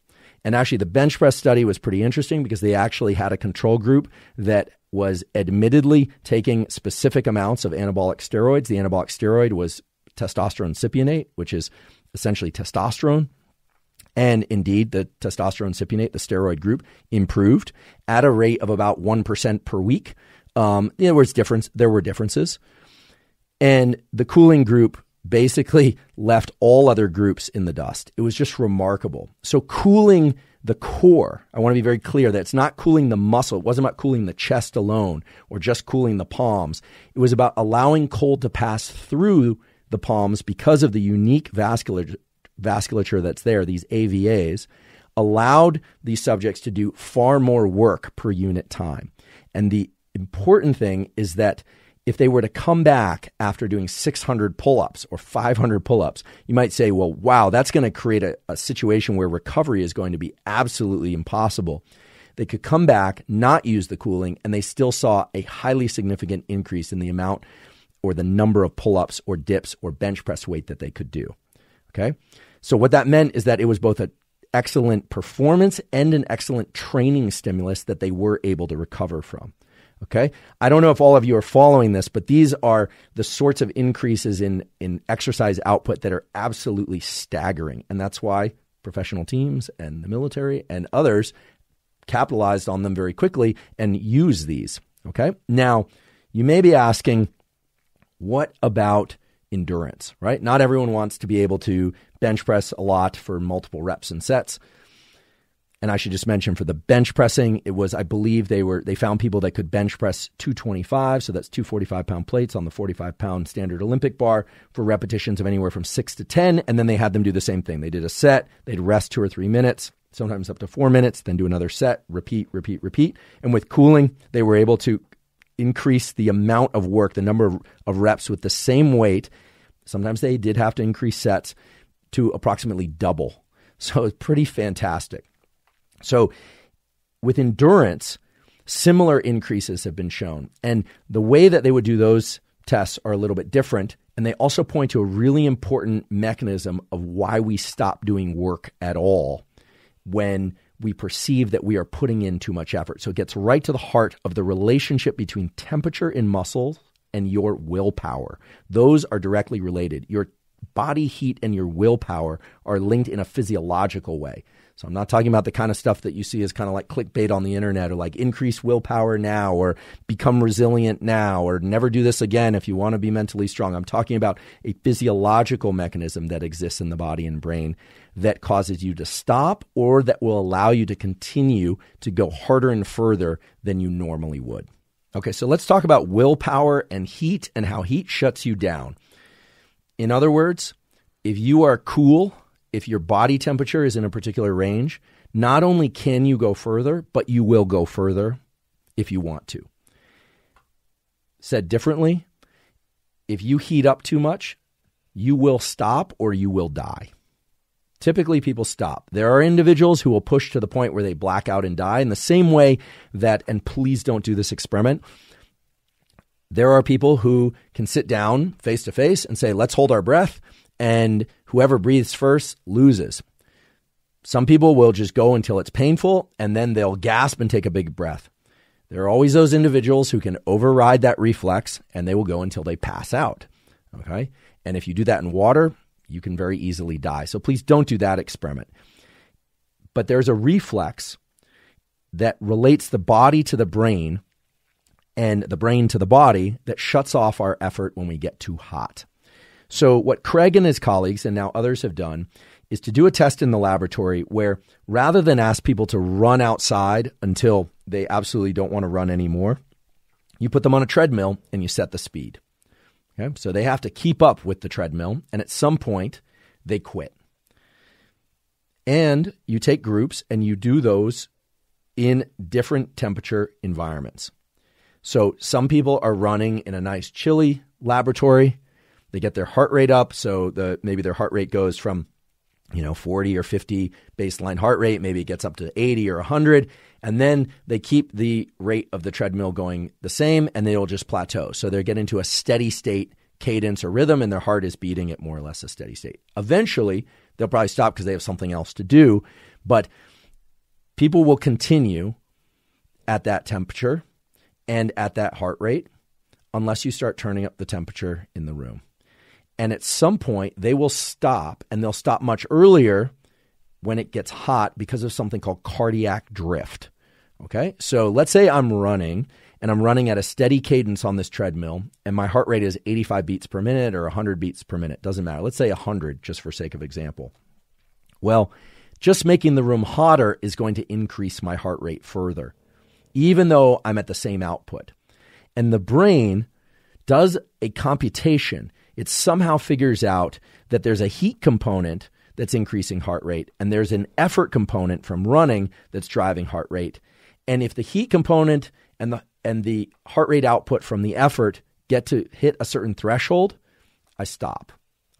And actually, the bench press study was pretty interesting because they actually had a control group that was admittedly taking specific amounts of anabolic steroids. The anabolic steroid was testosterone cypionate, which is essentially testosterone. And indeed, the testosterone cypionate, the steroid group, improved at a rate of about 1% per week. There were differences. And the cooling group basically left all other groups in the dust. It was just remarkable. So cooling the core, I want to be very clear that it's not cooling the muscle. It wasn't about cooling the chest alone or just cooling the palms. It was about allowing cold to pass through the palms because of the unique vasculature that's there. These AVAs allowed these subjects to do far more work per unit time. And the important thing is that if they were to come back after doing 600 pull-ups or 500 pull-ups, you might say, well, wow, that's going to create a situation where recovery is going to be absolutely impossible. They could come back, not use the cooling, and they still saw a highly significant increase in the amount or the number of pull-ups or dips or bench press weight that they could do. Okay? So what that meant is that it was both an excellent performance and an excellent training stimulus that they were able to recover from. Okay. I don't know if all of you are following this, but these are the sorts of increases in exercise output that are absolutely staggering. And that's why professional teams and the military and others capitalized on them very quickly and use these. Okay. Now, you may be asking, what about endurance, right? Not everyone wants to be able to bench press a lot for multiple reps and sets. And I should just mention for the bench pressing, it was, I believe they found people that could bench press 225. So that's 2 45-pound plates on the 45-pound standard Olympic bar for repetitions of anywhere from 6 to 10. And then they had them do the same thing. They did a set, they'd rest 2 or 3 minutes, sometimes up to 4 minutes, then do another set, repeat. And with cooling, they were able to increase the amount of work, the number of reps with the same weight. Sometimes they did have to increase sets to approximately double. So it's pretty fantastic. So with endurance, similar increases have been shown. And the way that they would do those tests are a little bit different. And they also point to a really important mechanism of why we stop doing work at all when we perceive that we are putting in too much effort. So it gets right to the heart of the relationship between temperature in muscles and your willpower. Those are directly related. Your body heat and your willpower are linked in a physiological way. So I'm not talking about the kind of stuff that you see as kind of like clickbait on the internet, or like increase willpower now, or become resilient now, or never do this again if you want to be mentally strong. I'm talking about a physiological mechanism that exists in the body and brain that causes you to stop, or that will allow you to continue to go harder and further than you normally would. Okay, so let's talk about willpower and heat and how heat shuts you down. In other words, if you are cool, if your body temperature is in a particular range, not only can you go further, but you will go further if you want to. Said differently, if you heat up too much, you will stop or you will die. Typically, people stop. There are individuals who will push to the point where they black out and die in the same way that, and please don't do this experiment, there are people who can sit down face to face and say, let's hold our breath, and whoever breathes first loses. Some people will just go until it's painful, and then they'll gasp and take a big breath. There are always those individuals who can override that reflex, and they will go until they pass out. Okay? And if you do that in water, you can very easily die. So please don't do that experiment. But there's a reflex that relates the body to the brain and the brain to the body that shuts off our effort when we get too hot. So what Craig and his colleagues, and now others have done, is to do a test in the laboratory where rather than ask people to run outside until they absolutely don't want to run anymore, you put them on a treadmill and you set the speed. Okay? So they have to keep up with the treadmill, and at some point they quit. And you take groups and you do those in different temperature environments. So some people are running in a nice chilly laboratory. They get their heart rate up, so maybe their heart rate goes from 40 or 50 baseline heart rate, maybe it gets up to 80 or 100, and then they keep the rate of the treadmill going the same, and they'll just plateau. So they get into a steady state cadence or rhythm, and their heart is beating at more or less a steady state. Eventually, they'll probably stop because they have something else to do, but people will continue at that temperature and at that heart rate unless you start turning up the temperature in the room. And at some point, they will stop, and they'll stop much earlier when it gets hot because of something called cardiac drift. Okay? So let's say I'm running, and I'm running at a steady cadence on this treadmill, and my heart rate is 85 beats per minute or 100 beats per minute. Doesn't matter. Let's say 100, just for sake of example. Well, just making the room hotter is going to increase my heart rate further, even though I'm at the same output. And the brain does a computation. It somehow figures out that there's a heat component that's increasing heart rate, and there's an effort component from running that's driving heart rate. And if the heat component and the heart rate output from the effort get to hit a certain threshold, I stop.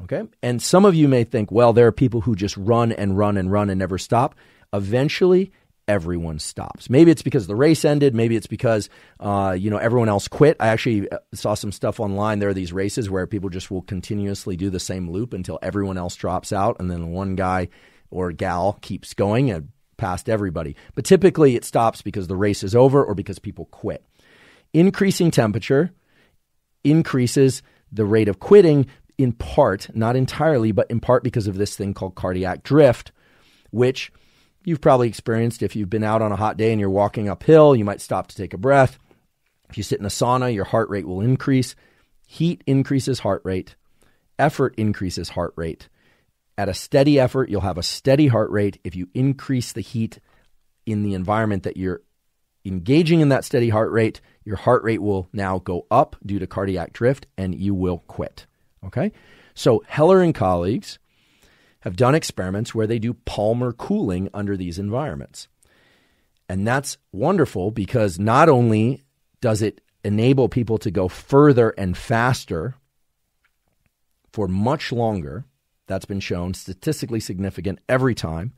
Okay? And some of you may think, well, there are people who just run and run and run and never stop. Eventually, everyone stops. Maybe it's because the race ended. Maybe it's because, everyone else quit. I actually saw some stuff online. There are these races where people just will continuously do the same loop until everyone else drops out, and then one guy or gal keeps going and past everybody. But typically it stops because the race is over or because people quit. Increasing temperature increases the rate of quitting, in part, not entirely, but in part because of this thing called cardiac drift, which you've probably experienced. If you've been out on a hot day and you're walking uphill, you might stop to take a breath. If you sit in a sauna, your heart rate will increase. Heat increases heart rate. Effort increases heart rate. At a steady effort, you'll have a steady heart rate. If you increase the heat in the environment that you're engaging in that steady heart rate, your heart rate will now go up due to cardiac drift, and you will quit. Okay? So Heller and colleagues have done experiments where they do Palmar cooling under these environments. And that's wonderful because not only does it enable people to go further and faster for much longer That's been shown statistically significant every time.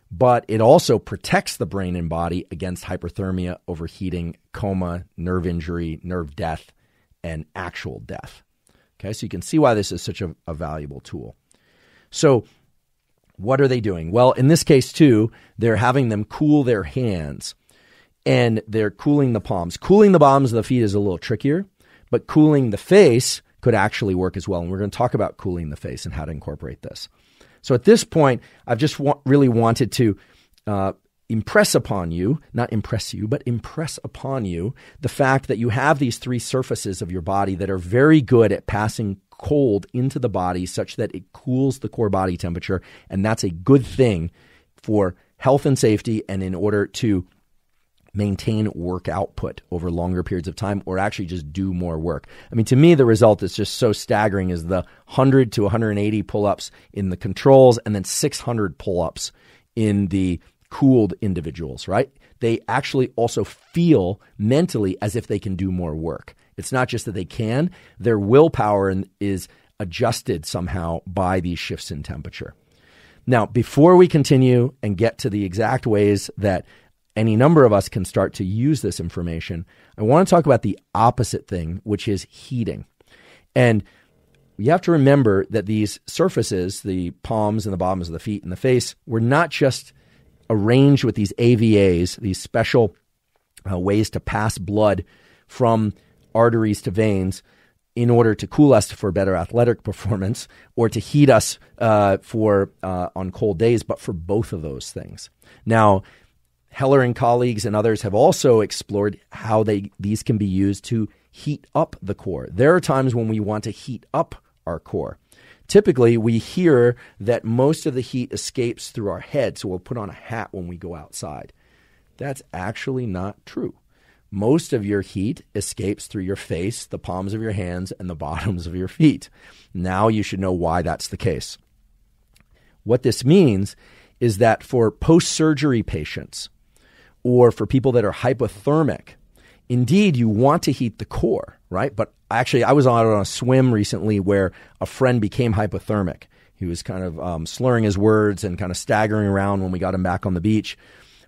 But it also protects the brain and body against hyperthermia, overheating, coma, nerve injury, nerve death, and actual death. Okay, so you can see why this is such a valuable tool. So what are they doing? Well, in this case too, they're having them cool their hands and they're cooling the palms. Cooling the bottoms of the feet is a little trickier, but cooling the face could actually work as well. And we're going to talk about cooling the face and how to incorporate this. So at this point, I've just really wanted to impress upon you, not impress you, but impress upon you the fact that you have these three surfaces of your body that are very good at passing cold into the body such that it cools the core body temperature. And that's a good thing for health and safety and in order to maintain work output over longer periods of time or actually just do more work. I mean, to me, the result is just so staggering is the 100 to 180 pull-ups in the controls and then 600 pull-ups in the cooled individuals, right? They actually also feel mentally as if they can do more work. It's not just that they can, their willpower is adjusted somehow by these shifts in temperature. Now, before we continue and get to the exact ways that any number of us can start to use this information, I want to talk about the opposite thing, which is heating. And you have to remember that these surfaces, the palms and the bottoms of the feet and the face, were not just arranged with these AVAs, these special ways to pass blood from arteries to veins in order to cool us for better athletic performance or to heat us on cold days, but for both of those things. Now, Heller and colleagues and others have also explored how these can be used to heat up the core. There are times when we want to heat up our core. Typically, we hear that most of the heat escapes through our head, so we'll put on a hat when we go outside. That's actually not true. Most of your heat escapes through your face, the palms of your hands, and the bottoms of your feet. Now you should know why that's the case. What this means is that for post-surgery patients, or for people that are hypothermic, indeed, you want to heat the core, right? But actually, I was on a swim recently where a friend became hypothermic. He was kind of slurring his words and kind of staggering around when we got him back on the beach.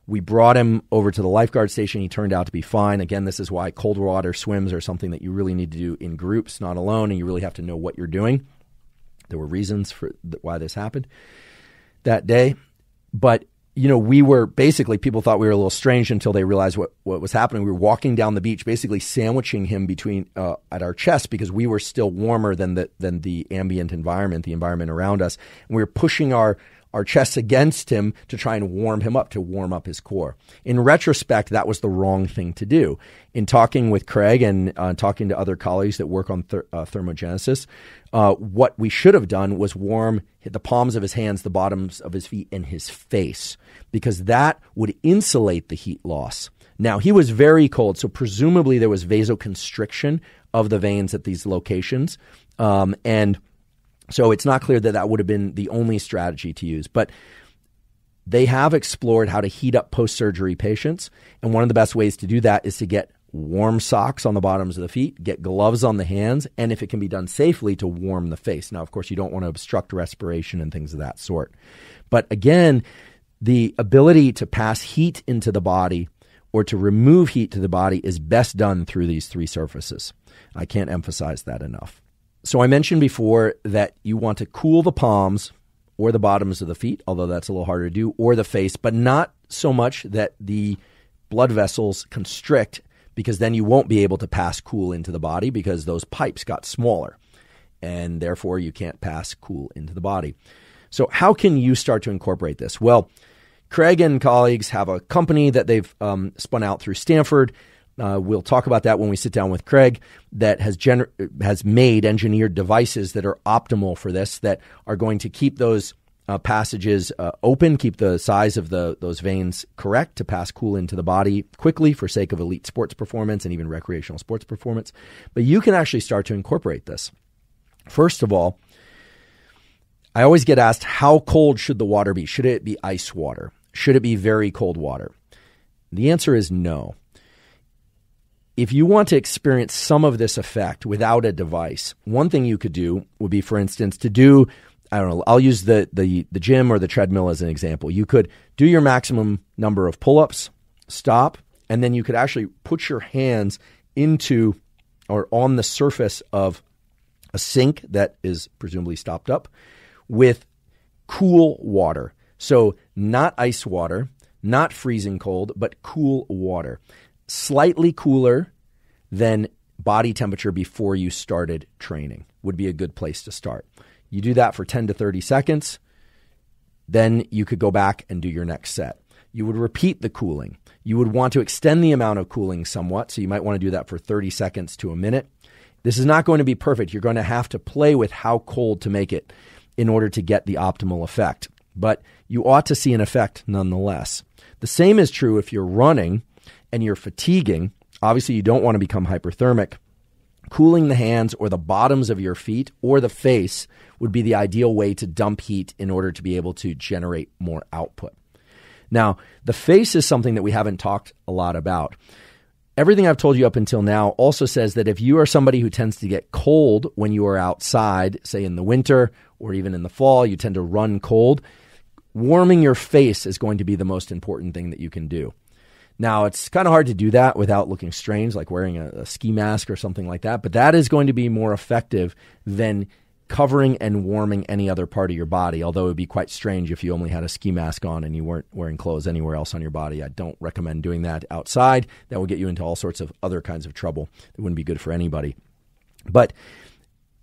We brought him over to the lifeguard station. He turned out to be fine. Again, this is why cold water swims are something that you really need to do in groups, not alone, and you really have to know what you're doing. There were reasons for why this happened that day. But we were basically, people thought we were a little strange until they realized what was happening. We were walking down the beach, basically sandwiching him between at our chest because we were still warmer than the ambient environment, the environment around us. And we were pushing our chests against him to try and warm him up, to warm up his core. In retrospect, that was the wrong thing to do. In talking with Craig and talking to other colleagues that work on thermogenesis, what we should have done was warm the palms of his hands, the bottoms of his feet, and his face, because that would insulate the heat loss. Now, he was very cold, so presumably there was vasoconstriction of the veins at these locations, and so it's not clear that would have been the only strategy to use. But they have explored how to heat up post-surgery patients, and one of the best ways to do that is to get warm socks on the bottoms of the feet, get gloves on the hands, and if it can be done safely, to warm the face. Now, of course, you don't want to obstruct respiration and things of that sort. But again, the ability to pass heat into the body or to remove heat to the body is best done through these three surfaces. I can't emphasize that enough. So I mentioned before that you want to cool the palms or the bottoms of the feet, although that's a little harder to do, or the face, but not so much that the blood vessels constrict, because then you won't be able to pass cool into the body because those pipes got smaller, and therefore you can't pass cool into the body. So how can you start to incorporate this? Well, Craig and colleagues have a company that they've spun out through Stanford. We'll talk about that when we sit down with Craig, that has engineered devices that are optimal for this, that are going to keep those passages open, keep the size of those veins correct to pass cool into the body quickly for sake of elite sports performance and even recreational sports performance. But you can actually start to incorporate this. First of all, I always get asked, how cold should the water be? Should it be ice water? Should it be very cold water? The answer is no. If you want to experience some of this effect without a device, one thing you could do would be, for instance, to do I don't know, I'll use the gym or the treadmill as an example. You could do your maximum number of pull-ups, stop, and then you could actually put your hands into or on the surface of a sink that is presumably stopped up with cool water. So not ice water, not freezing cold, but cool water. Slightly cooler than body temperature before you started training would be a good place to start. You do that for 10 to 30 seconds, then you could go back and do your next set. You would repeat the cooling. You would want to extend the amount of cooling somewhat, so you might want to do that for 30 seconds to a minute. This is not going to be perfect. You're going to have to play with how cold to make it in order to get the optimal effect, but you ought to see an effect nonetheless. The same is true if you're running and you're fatiguing. Obviously, you don't want to become hyperthermic. Cooling the hands or the bottoms of your feet or the face would be the ideal way to dump heat in order to be able to generate more output. Now, the face is something that we haven't talked a lot about. Everything I've told you up until now also says that if you are somebody who tends to get cold when you are outside, say in the winter or even in the fall, you tend to run cold, warming your face is going to be the most important thing that you can do. Now, it's kind of hard to do that without looking strange, like wearing a ski mask or something like that, but that is going to be more effective than covering and warming any other part of your body, although it would be quite strange if you only had a ski mask on and you weren't wearing clothes anywhere else on your body. I don't recommend doing that outside. That will get you into all sorts of other kinds of trouble. It wouldn't be good for anybody. But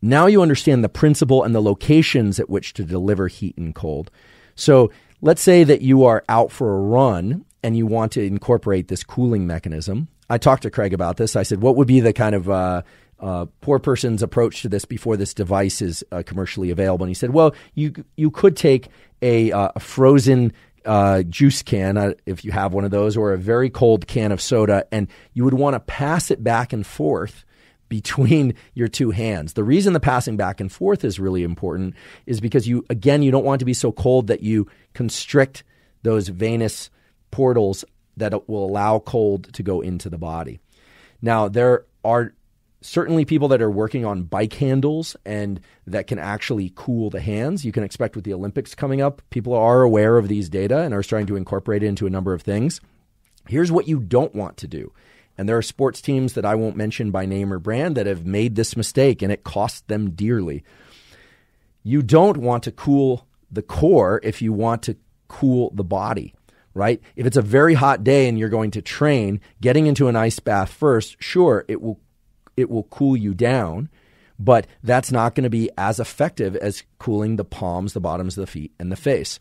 now you understand the principle and the locations at which to deliver heat and cold. So let's say that you are out for a run and you want to incorporate this cooling mechanism. I talked to Craig about this. I said, what would be the kind of poor person's approach to this before this device is commercially available? And he said, well, you could take a frozen juice can, if you have one of those, or a very cold can of soda, and you would want to pass it back and forth between your two hands. The reason the passing back and forth is really important is because you don't want to be so cold that you constrict those venous portals that will allow cold to go into the body. Now, there are certainly people that are working on bike handles and that can actually cool the hands. You can expect with the Olympics coming up, people are aware of these data and are starting to incorporate it into a number of things. Here's what you don't want to do. And there are sports teams that I won't mention by name or brand that have made this mistake, and it costs them dearly. You don't want to cool the core if you want to cool the body, right? If it's a very hot day and you're going to train, getting into an ice bath first, sure, it will cool you down, but that's not going to be as effective as cooling the palms, the bottoms of the feet, and the face.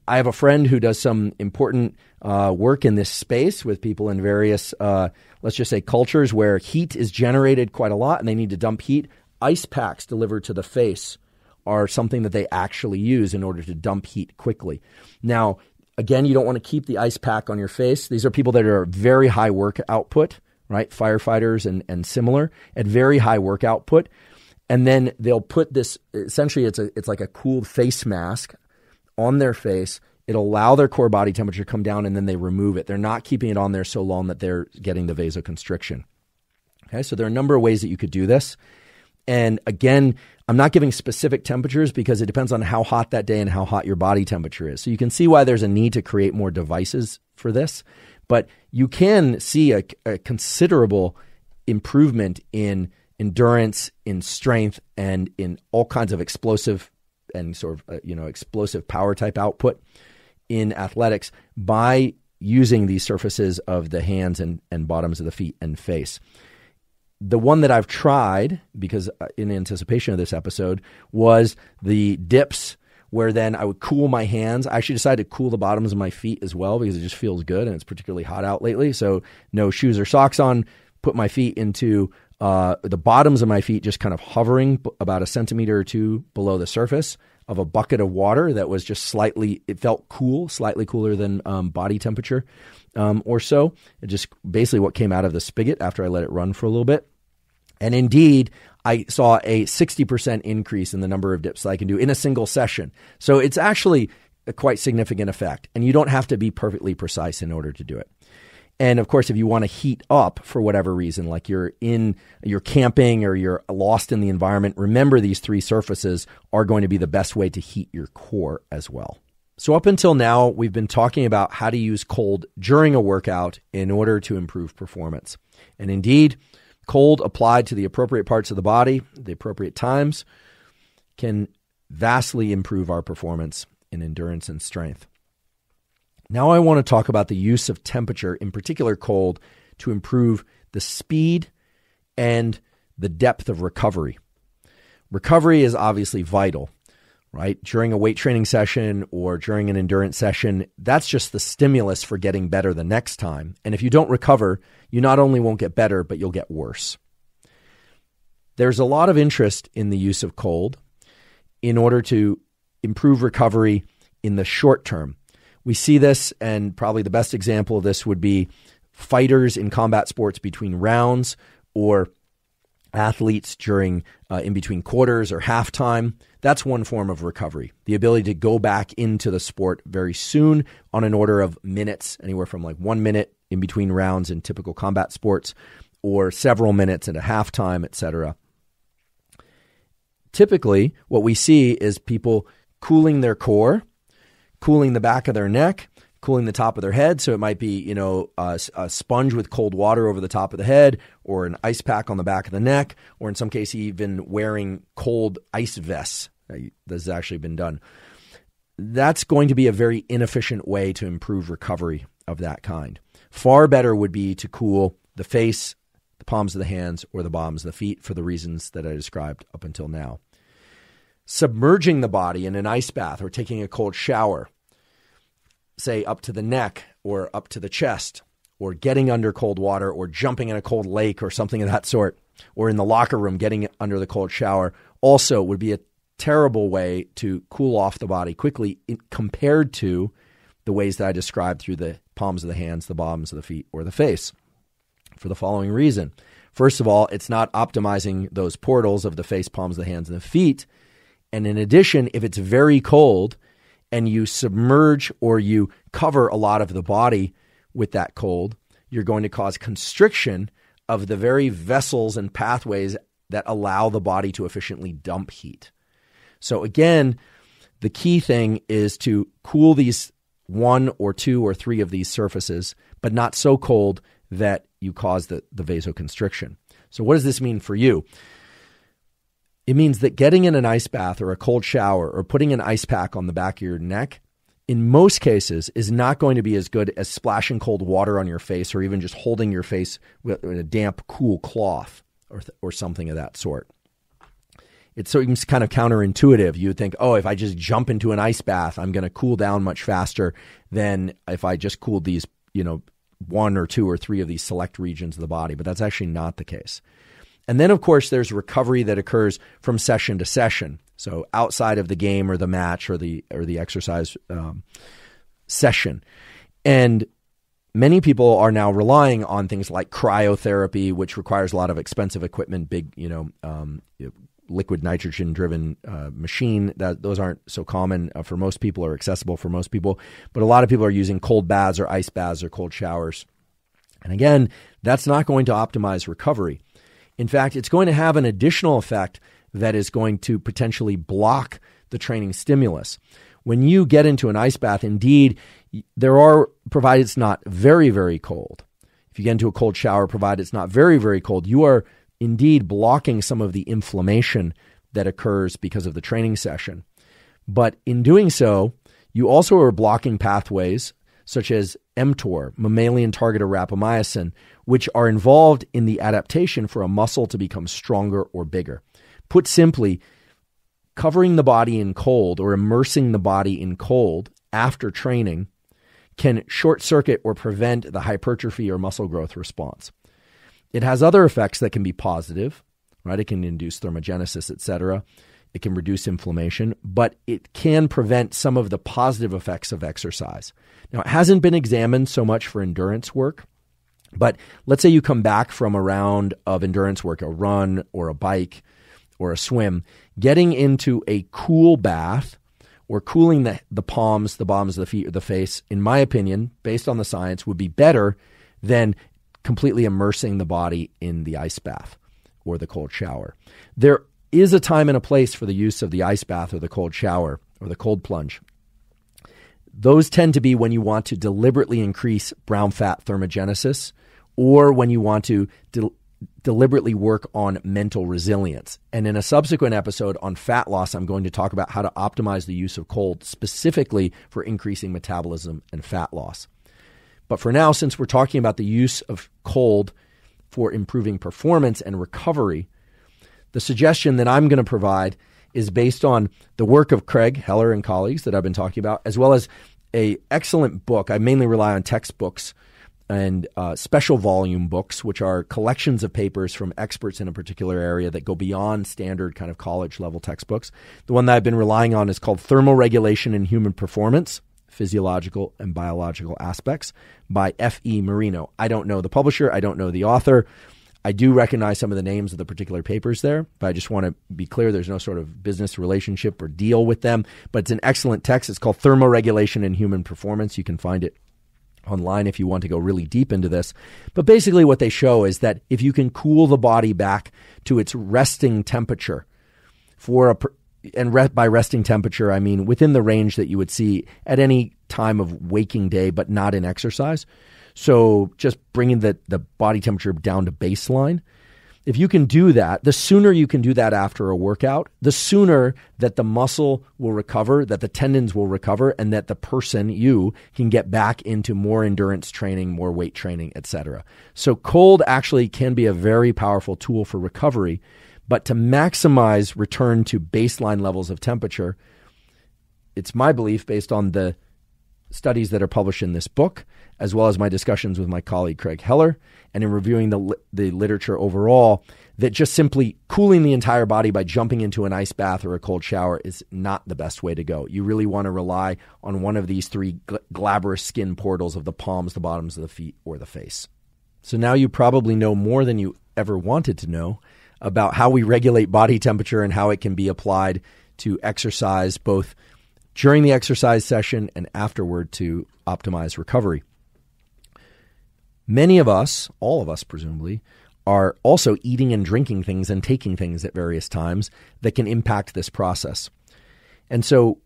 I have a friend who does some important work in this space with people in various, let's just say, cultures where heat is generated quite a lot and they need to dump heat. Ice packs delivered to the face are something that they actually use in order to dump heat quickly. Now, again, you don't want to keep the ice pack on your face. These are people that are very high work output, right? Firefighters and similar at very high work output. And then they'll put this, essentially it's like a cooled face mask on their face. It'll allow their core body temperature to come down, and then they remove it. They're not keeping it on there so long that they're getting the vasoconstriction. Okay, so there are a number of ways that you could do this. And again, I'm not giving specific temperatures because it depends on how hot that day and how hot your body temperature is. So you can see why there's a need to create more devices for this. But you can see a considerable improvement in endurance, in strength, and in all kinds of explosive and sort of explosive power type output in athletics by using these surfaces of the hands and bottoms of the feet and face. The one that I've tried, because in anticipation of this episode, was the dips, where then I would cool my hands. I actually decided to cool the bottoms of my feet as well because it just feels good and it's particularly hot out lately. So no shoes or socks on, put my feet into the bottoms of my feet, just kind of hovering about a centimeter or two below the surface of a bucket of water that was just it felt cool, slightly cooler than body temperature or so. It just basically what came out of the spigot after I let it run for a little bit. And indeed, I saw a 60% increase in the number of dips that I can do in a single session. So it's actually a quite significant effect, and you don't have to be perfectly precise in order to do it. And of course, if you want to heat up for whatever reason, like you're camping or you're lost in the environment, remember these 3 surfaces are going to be the best way to heat your core as well. So up until now, we've been talking about how to use cold during a workout in order to improve performance. And indeed, cold applied to the appropriate parts of the body, the appropriate times, can vastly improve our performance in endurance and strength. Now I want to talk about the use of temperature, in particular cold, to improve the speed and the depth of recovery. Recovery is obviously vital, right? During a weight training session or during an endurance session, that's just the stimulus for getting better the next time. And if you don't recover, you not only won't get better, but you'll get worse. There's a lot of interest in the use of cold in order to improve recovery in the short term. We see this, and probably the best example of this would be fighters in combat sports between rounds, or athletes during in between quarters or halftime. That's one form of recovery, the ability to go back into the sport very soon on an order of minutes, anywhere from like 1 minute in between rounds in typical combat sports, or several minutes at a halftime, etc. Typically, what we see is people cooling their core, cooling the back of their neck, cooling the top of their head. So it might be, a sponge with cold water over the top of the head, or an ice pack on the back of the neck, or in some cases even wearing cold ice vests. This has actually been done. That's going to be a very inefficient way to improve recovery of that kind. Far better would be to cool the face, the palms of the hands, or the bottoms of the feet for the reasons that I described up until now. Submerging the body in an ice bath or taking a cold shower, say up to the neck or up to the chest, or getting under cold water, or jumping in a cold lake or something of that sort, or in the locker room getting under the cold shower, also would be a terrible way to cool off the body quickly compared to the ways that I described through the palms of the hands, the bottoms of the feet, or the face, for the following reason. First of all, it's not optimizing those portals of the face, palms of the hands, and the feet. And in addition, if it's very cold and you submerge or you cover a lot of the body with that cold, you're going to cause constriction of the very vessels and pathways that allow the body to efficiently dump heat. So again, the key thing is to cool these 1 or 2 or 3 of these surfaces, but not so cold that you cause the vasoconstriction. So what does this mean for you? It means that getting in an ice bath or a cold shower or putting an ice pack on the back of your neck, in most cases, is not going to be as good as splashing cold water on your face, or even just holding your face with a damp, cool cloth or something of that sort. It seems kind of counterintuitive. You would think, oh, if I just jump into an ice bath, I'm going to cool down much faster than if I just cooled these, 1 or 2 or 3 of these select regions of the body. But that's actually not the case. And then, of course, there's recovery that occurs from session to session. So outside of the game or the match or the exercise session. And many people are now relying on things like cryotherapy, which requires a lot of expensive equipment, big, liquid nitrogen-driven machine. Those aren't so common for most people, or accessible for most people. But a lot of people are using cold baths or ice baths or cold showers. And again, that's not going to optimize recovery. In fact, it's going to have an additional effect that is going to potentially block the training stimulus. When you get into an ice bath, indeed, provided it's not very, very cold. If you get into a cold shower, provided it's not very, very cold, you are indeed blocking some of the inflammation that occurs because of the training session. But in doing so, you also are blocking pathways such as mTOR, mammalian target of rapamycin, which are involved in the adaptation for a muscle to become stronger or bigger. Put simply, covering the body in cold or immersing the body in cold after training can short circuit or prevent the hypertrophy or muscle growth response. It has other effects that can be positive, right? It can induce thermogenesis, etc. It can reduce inflammation, but it can prevent some of the positive effects of exercise. Now, it hasn't been examined so much for endurance work, but let's say you come back from a round of endurance work, a run or a bike or a swim, getting into a cool bath or cooling the palms, the bottoms of the feet, or the face, in my opinion, based on the science, would be better than completely immersing the body in the ice bath or the cold shower. There is a time and a place for the use of the ice bath or the cold shower or the cold plunge. Those tend to be when you want to deliberately increase brown fat thermogenesis or when you want to deliberately work on mental resilience. And in a subsequent episode on fat loss, I'm going to talk about how to optimize the use of cold specifically for increasing metabolism and fat loss. But for now, since we're talking about the use of cold for improving performance and recovery, the suggestion that I'm going to provide is based on the work of Craig Heller and colleagues that I've been talking about, as well as an excellent book. I mainly rely on textbooks and special volume books, which are collections of papers from experts in a particular area that go beyond standard kind of college level textbooks. The one that I've been relying on is called Thermoregulation in Human Performance, Physiological and Biological Aspects by F.E. Marino. I don't know the publisher. I don't know the author. I do recognize some of the names of the particular papers there, but I just want to be clear there's no sort of business relationship or deal with them. But it's an excellent text. It's called Thermoregulation in Human Performance. You can find it online if you want to go really deep into this. But basically what they show is that if you can cool the body back to its resting temperature by resting temperature, I mean within the range that you would see at any time of waking day, but not in exercise. So just bringing the body temperature down to baseline. If you can do that, the sooner you can do that after a workout, the sooner that the muscle will recover, that the tendons will recover, and that the person, you, can get back into more endurance training, more weight training, etc. So cold actually can be a very powerful tool for recovery. But to maximize return to baseline levels of temperature, it's my belief, based on the studies that are published in this book, as well as my discussions with my colleague Craig Heller, and in reviewing the literature overall, that just simply cooling the entire body by jumping into an ice bath or a cold shower is not the best way to go. You really want to rely on one of these three glabrous skin portals of the palms, the bottoms of the feet, or the face. So now you probably know more than you ever wanted to know about how we regulate body temperature and how it can be applied to exercise, both during the exercise session and afterward, to optimize recovery. Many of us, all of us presumably, are also eating and drinking things and taking things at various times that can impact this process. And so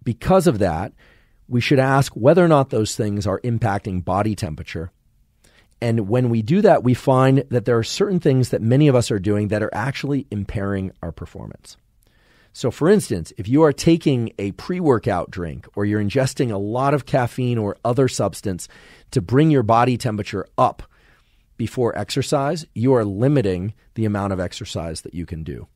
because of that, we should ask whether or not those things are impacting body temperature. And when we do that, we find that there are certain things that many of us are doing that are actually impairing our performance. So for instance, if you are taking a pre-workout drink or you're ingesting a lot of caffeine or other substance to bring your body temperature up before exercise, you are limiting the amount of exercise that you can do.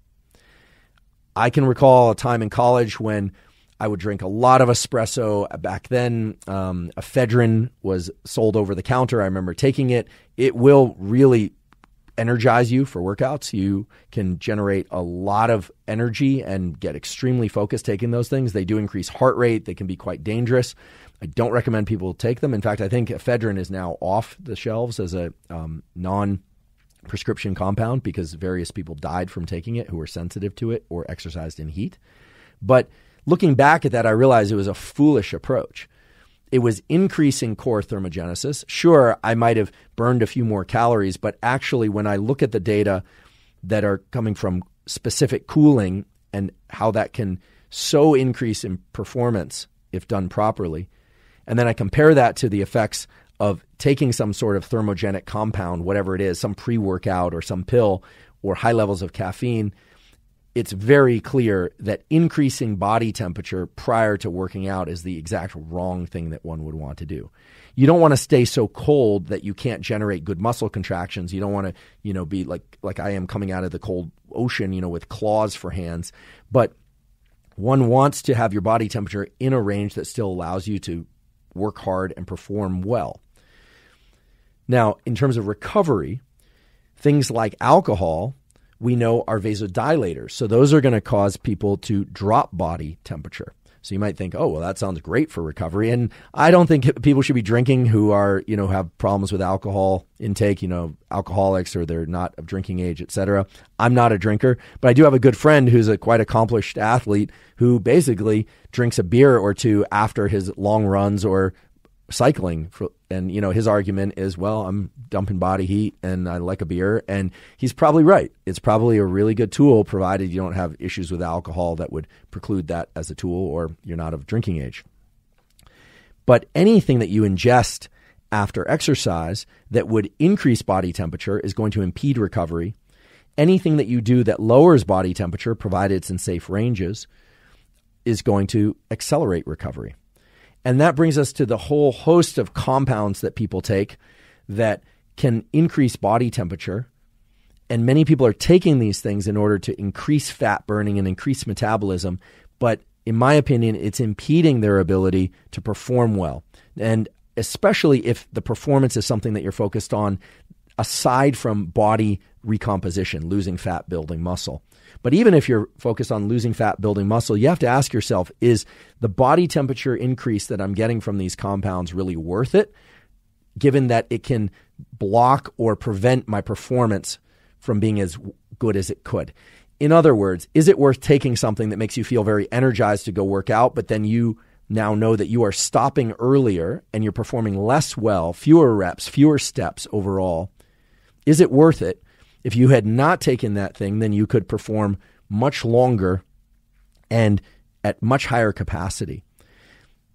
I can recall a time in college when I would drink a lot of espresso. Back then, ephedrine was sold over the counter. I remember taking it. It will really energize you for workouts. You can generate a lot of energy and get extremely focused taking those things. They do increase heart rate. They can be quite dangerous. I don't recommend people take them. In fact, I think ephedrine is now off the shelves as a non-prescription compound because various people died from taking it who were sensitive to it or exercised in heat. But looking back at that, I realized it was a foolish approach. It was increasing core thermogenesis. Sure, I might have burned a few more calories, but actually when I look at the data that are coming from specific cooling and how that can so increase in performance if done properly, and then I compare that to the effects of taking some sort of thermogenic compound, whatever it is, some pre-workout or some pill or high levels of caffeine, it's very clear that increasing body temperature prior to working out is the exact wrong thing that one would want to do. You don't want to stay so cold that you can't generate good muscle contractions. You don't want to, be like I am coming out of the cold ocean, with claws for hands. But one wants to have your body temperature in a range that still allows you to work hard and perform well. Now, in terms of recovery, things like alcohol, we know are vasodilators. So those are going to cause people to drop body temperature. So you might think, oh, well, that sounds great for recovery. And I don't think people should be drinking who are, have problems with alcohol intake, alcoholics, or they're not of drinking age, et cetera. I'm not a drinker, but I do have a good friend who's a quite accomplished athlete who basically drinks a beer or two after his long runs or cycling. And, his argument is, well, I'm dumping body heat and I like a beer. And he's probably right. It's probably a really good tool, provided you don't have issues with alcohol that would preclude that as a tool, or you're not of drinking age. But anything that you ingest after exercise that would increase body temperature is going to impede recovery. Anything that you do that lowers body temperature, provided it's in safe ranges, is going to accelerate recovery. And that brings us to the whole host of compounds that people take that can increase body temperature. And many people are taking these things in order to increase fat burning and increase metabolism. But in my opinion, it's impeding their ability to perform well. And especially if the performance is something that you're focused on aside from body recomposition, losing fat, building muscle. But even if you're focused on losing fat, building muscle, you have to ask yourself, is the body temperature increase that I'm getting from these compounds really worth it, given that it can block or prevent my performance from being as good as it could? In other words, is it worth taking something that makes you feel very energized to go work out, but then you now know that you are stopping earlier and you're performing less well, fewer reps, fewer steps overall? Is it worth it? If you had not taken that thing, then you could perform much longer and at much higher capacity.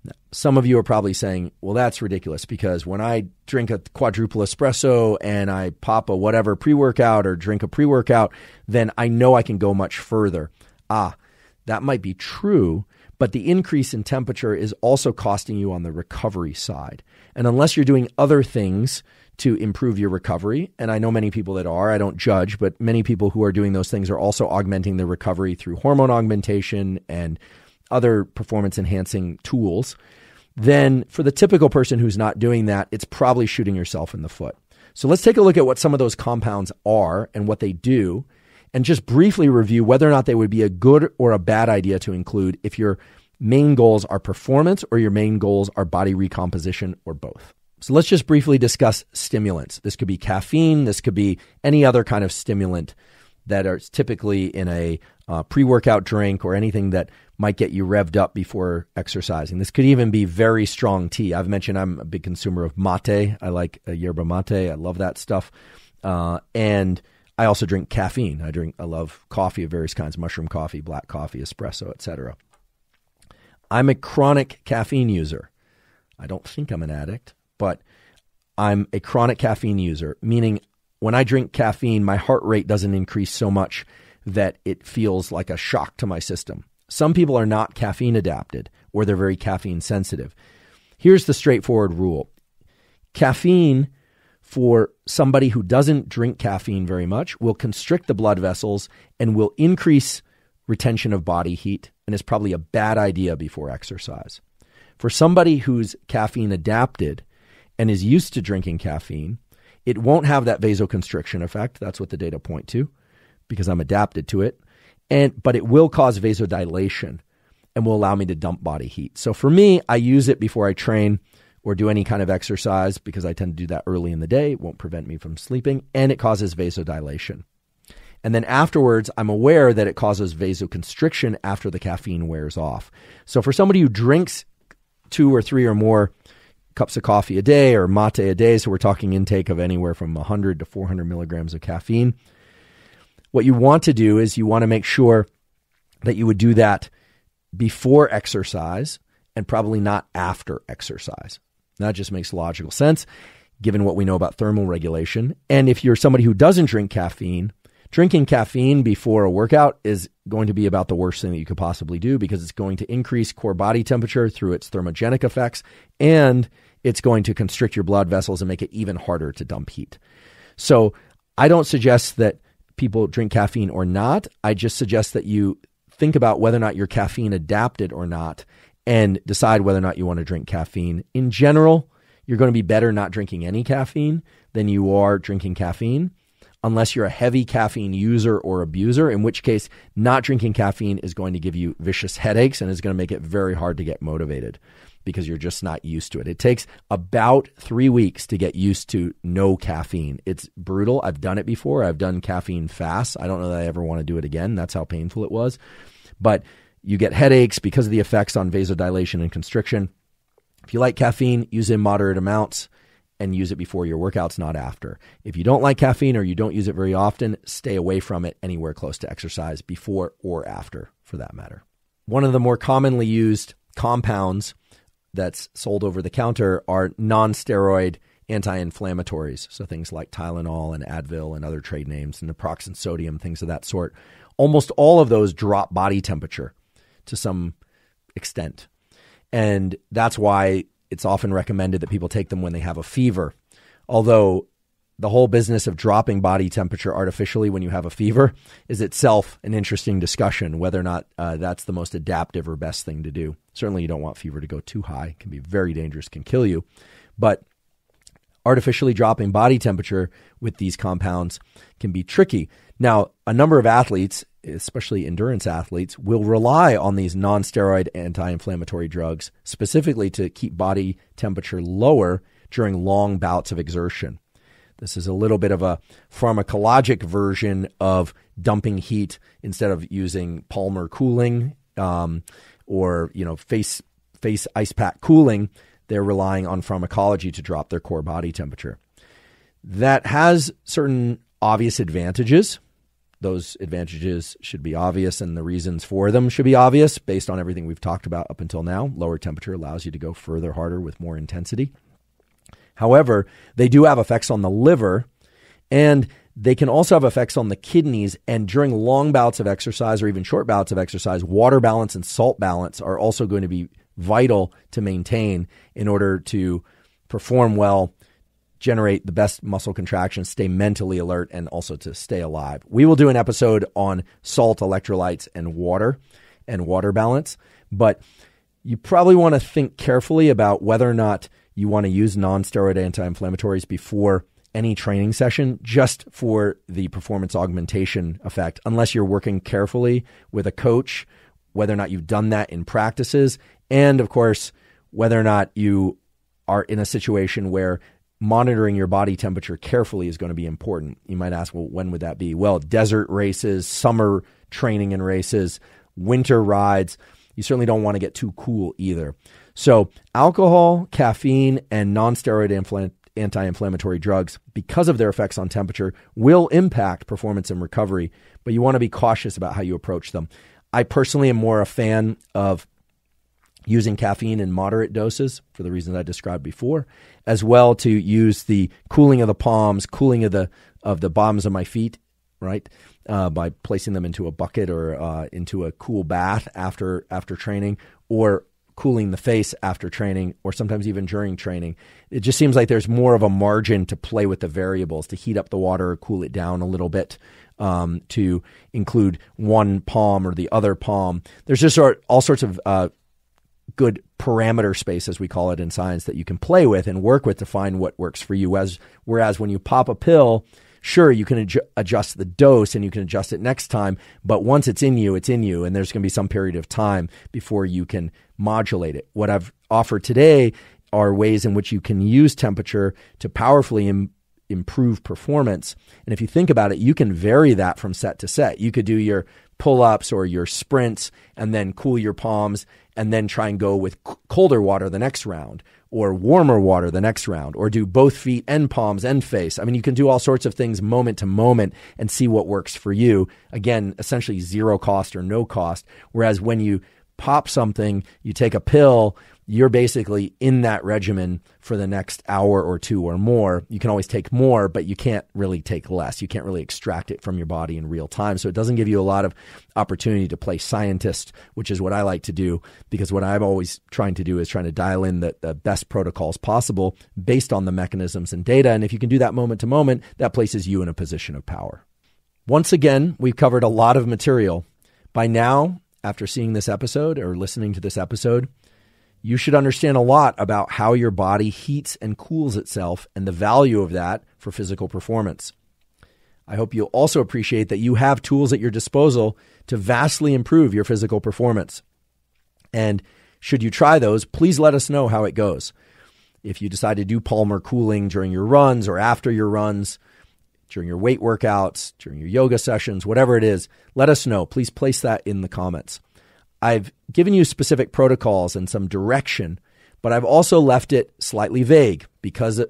Now, some of you are probably saying, well, that's ridiculous, because when I drink a quadruple espresso and I pop a whatever pre-workout or drink a pre-workout, then I know I can go much further. That might be true, but the increase in temperature is also costing you on the recovery side. And unless you're doing other things to improve your recovery, and I know many people that are, I don't judge, but many people who are doing those things are also augmenting their recovery through hormone augmentation and other performance-enhancing tools, then for the typical person who's not doing that, it's probably shooting yourself in the foot. So let's take a look at what some of those compounds are and what they do, and just briefly review whether or not they would be a good or a bad idea to include if your main goals are performance or your main goals are body recomposition, or both. So let's just briefly discuss stimulants. This could be caffeine. This could be any other kind of stimulant that are typically in a pre-workout drink or anything that might get you revved up before exercising. This could even be very strong tea. I've mentioned I'm a big consumer of mate. I like yerba mate. I love that stuff. And I also drink caffeine. I love coffee of various kinds, mushroom coffee, black coffee, espresso, etc. I'm a chronic caffeine user. I don't think I'm an addict, but I'm a chronic caffeine user, meaning when I drink caffeine, my heart rate doesn't increase so much that it feels like a shock to my system. Some people are not caffeine adapted, or they're very caffeine sensitive. Here's the straightforward rule. Caffeine, for somebody who doesn't drink caffeine very much, will constrict the blood vessels and will increase retention of body heat, and is probably a bad idea before exercise. For somebody who's caffeine adapted and is used to drinking caffeine, it won't have that vasoconstriction effect. That's what the data point to, because I'm adapted to it. But it will cause vasodilation and will allow me to dump body heat. So for me, I use it before I train or do any kind of exercise, because I tend to do that early in the day. It won't prevent me from sleeping, and it causes vasodilation. And then afterwards, I'm aware that it causes vasoconstriction after the caffeine wears off. So for somebody who drinks 2 or 3 or more cups of coffee a day or mate a day, so we're talking intake of anywhere from 100 to 400 milligrams of caffeine, what you want to do is you want to make sure that you would do that before exercise and probably not after exercise. That just makes logical sense given what we know about thermal regulation. And if you're somebody who doesn't drink caffeine, drinking caffeine before a workout is going to be about the worst thing that you could possibly do, because it's going to increase core body temperature through its thermogenic effects, and it's going to constrict your blood vessels and make it even harder to dump heat. So I don't suggest that people drink caffeine or not. I just suggest that you think about whether or not you're caffeine adapted or not, and decide whether or not you want to drink caffeine. In general, you're going to be better not drinking any caffeine than you are drinking caffeine, unless you're a heavy caffeine user or abuser, in which case not drinking caffeine is going to give you vicious headaches and is going to make it very hard to get motivated, because you're just not used to it. It takes about 3 weeks to get used to no caffeine. It's brutal. I've done it before. I've done caffeine fasts. I don't know that I ever want to do it again. That's how painful it was. But you get headaches because of the effects on vasodilation and constriction. If you like caffeine, use it in moderate amounts and use it before your workouts, not after. If you don't like caffeine or you don't use it very often, stay away from it anywhere close to exercise, before or after, for that matter. One of the more commonly used compounds that's sold over the counter are non-steroid anti-inflammatories. So things like Tylenol and Advil and other trade names, and naproxen sodium, things of that sort. Almost all of those drop body temperature to some extent. And that's why it's often recommended that people take them when they have a fever. Although the whole business of dropping body temperature artificially when you have a fever is itself an interesting discussion, whether or not that's the most adaptive or best thing to do. Certainly you don't want fever to go too high. It can be very dangerous, can kill you. But artificially dropping body temperature with these compounds can be tricky. Now, a number of athletes, especially endurance athletes, will rely on these non-steroid anti-inflammatory drugs specifically to keep body temperature lower during long bouts of exertion. This is a little bit of a pharmacologic version of dumping heat instead of using Palmar cooling or face ice pack cooling. They're relying on pharmacology to drop their core body temperature. That has certain obvious advantages. Those advantages should be obvious, and the reasons for them should be obvious based on everything we've talked about up until now. Lower temperature allows you to go further, harder with more intensity. However, they do have effects on the liver, and they can also have effects on the kidneys. And during long bouts of exercise or even short bouts of exercise, water balance and salt balance are also going to be vital to maintain in order to perform well, generate the best muscle contractions, stay mentally alert, and also to stay alive. We will do an episode on salt, electrolytes, and water balance, but you probably want to think carefully about whether or not you want to use non-steroid anti-inflammatories before any training session just for the performance augmentation effect, unless you're working carefully with a coach, whether or not you've done that in practices, and of course, whether or not you are in a situation where monitoring your body temperature carefully is going to be important. You might ask, well, when would that be? Well, desert races, summer training and races, winter rides. You certainly don't want to get too cool either. So alcohol, caffeine, and non-steroid anti-inflammatory drugs, because of their effects on temperature, will impact performance and recovery, but you want to be cautious about how you approach them. I personally am more a fan of using caffeine in moderate doses for the reasons I described before, as well to use the cooling of the palms, cooling of the bottoms of my feet, right, by placing them into a bucket or into a cool bath after training, or cooling the face after training, or sometimes even during training. It just seems like there's more of a margin to play with the variables, to heat up the water or cool it down a little bit, to include one palm or the other palm. There's just all sorts of good parameter space, as we call it in science, that you can play with and work with to find what works for you. Whereas when you pop a pill, sure, you can adjust the dose and you can adjust it next time, but once it's in you, and there's going to be some period of time before you can modulate it. What I've offered today are ways in which you can use temperature to powerfully improve performance. And if you think about it, you can vary that from set to set. You could do your pull-ups or your sprints and then cool your palms and then try and go with colder water the next round, or warmer water the next round, or do both feet and palms and face. I mean, you can do all sorts of things moment to moment and see what works for you. Again, essentially zero cost or no cost. Whereas when you pop something, you take a pill, you're basically in that regimen for the next hour or two or more. You can always take more, but you can't really take less. You can't really extract it from your body in real time. So it doesn't give you a lot of opportunity to play scientist, which is what I like to do, because what I'm always trying to do is trying to dial in the best protocols possible based on the mechanisms and data. And if you can do that moment to moment, that places you in a position of power. Once again, we've covered a lot of material. By now, after seeing this episode or listening to this episode, you should understand a lot about how your body heats and cools itself and the value of that for physical performance. I hope you'll also appreciate that you have tools at your disposal to vastly improve your physical performance. And should you try those, please let us know how it goes. If you decide to do Palmar cooling during your runs or after your runs, during your weight workouts, during your yoga sessions, whatever it is, let us know. Please place that in the comments. I've given you specific protocols and some direction, But I've also left it slightly vague because,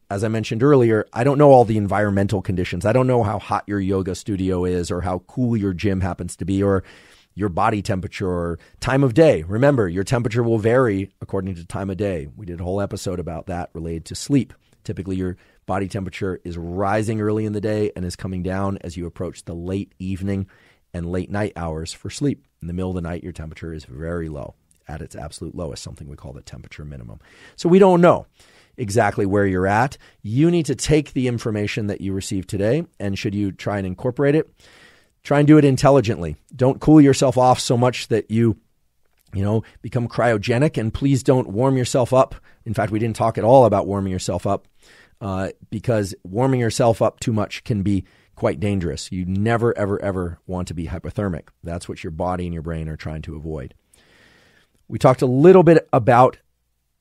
as I mentioned earlier, I don't know all the environmental conditions. I don't know how hot your yoga studio is or how cool your gym happens to be or your body temperature or time of day. Remember, your temperature will vary according to time of day. We did a whole episode about that related to sleep. Typically, your body temperature is rising early in the day and is coming down as you approach the late evening and late night hours for sleep. In the middle of the night, your temperature is very low, at its absolute lowest, something we call the temperature minimum. So we don't know exactly where you're at. You need to take the information that you received today, and should you try and incorporate it, try and do it intelligently. Don't cool yourself off so much that you become cryogenic, and please don't warm yourself up. In fact, we didn't talk at all about warming yourself up because warming yourself up too much can be quite dangerous. You never, ever, ever want to be hypothermic. That's what your body and your brain are trying to avoid. We talked a little bit about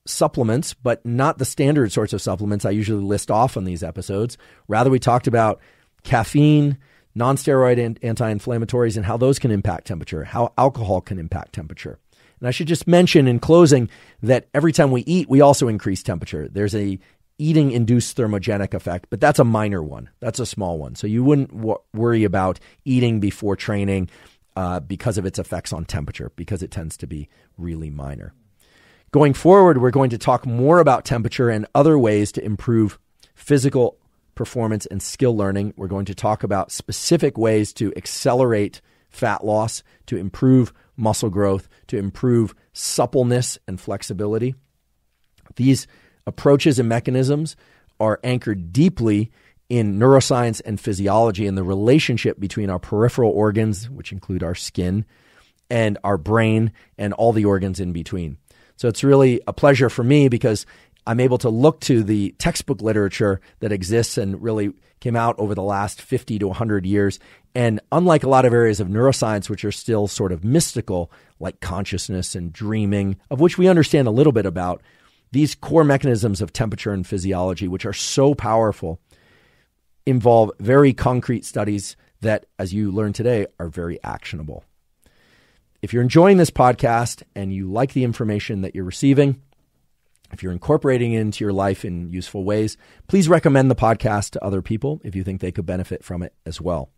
supplements, but not the standard sorts of supplements I usually list off on these episodes. Rather, we talked about caffeine, non-steroid anti-inflammatories, and how those can impact temperature, how alcohol can impact temperature. And I should just mention in closing that every time we eat, we also increase temperature. There's a eating-induced thermogenic effect, but that's a minor one. That's a small one. So you wouldn't worry about eating before training because of its effects on temperature, because it tends to be really minor. Going forward, we're going to talk more about temperature and other ways to improve physical performance and skill learning. We're going to talk about specific ways to accelerate fat loss, to improve muscle growth, to improve suppleness and flexibility. These approaches and mechanisms are anchored deeply in neuroscience and physiology and the relationship between our peripheral organs, which include our skin, and our brain and all the organs in between. So it's really a pleasure for me because I'm able to look to the textbook literature that exists and really came out over the last 50 to 100 years. And unlike a lot of areas of neuroscience, which are still sort of mystical, like consciousness and dreaming, of which we understand a little bit about, these core mechanisms of temperature and physiology, which are so powerful, involve very concrete studies that, as you learned today, are very actionable. If you're enjoying this podcast and you like the information that you're receiving, if you're incorporating it into your life in useful ways, please recommend the podcast to other people if you think they could benefit from it as well.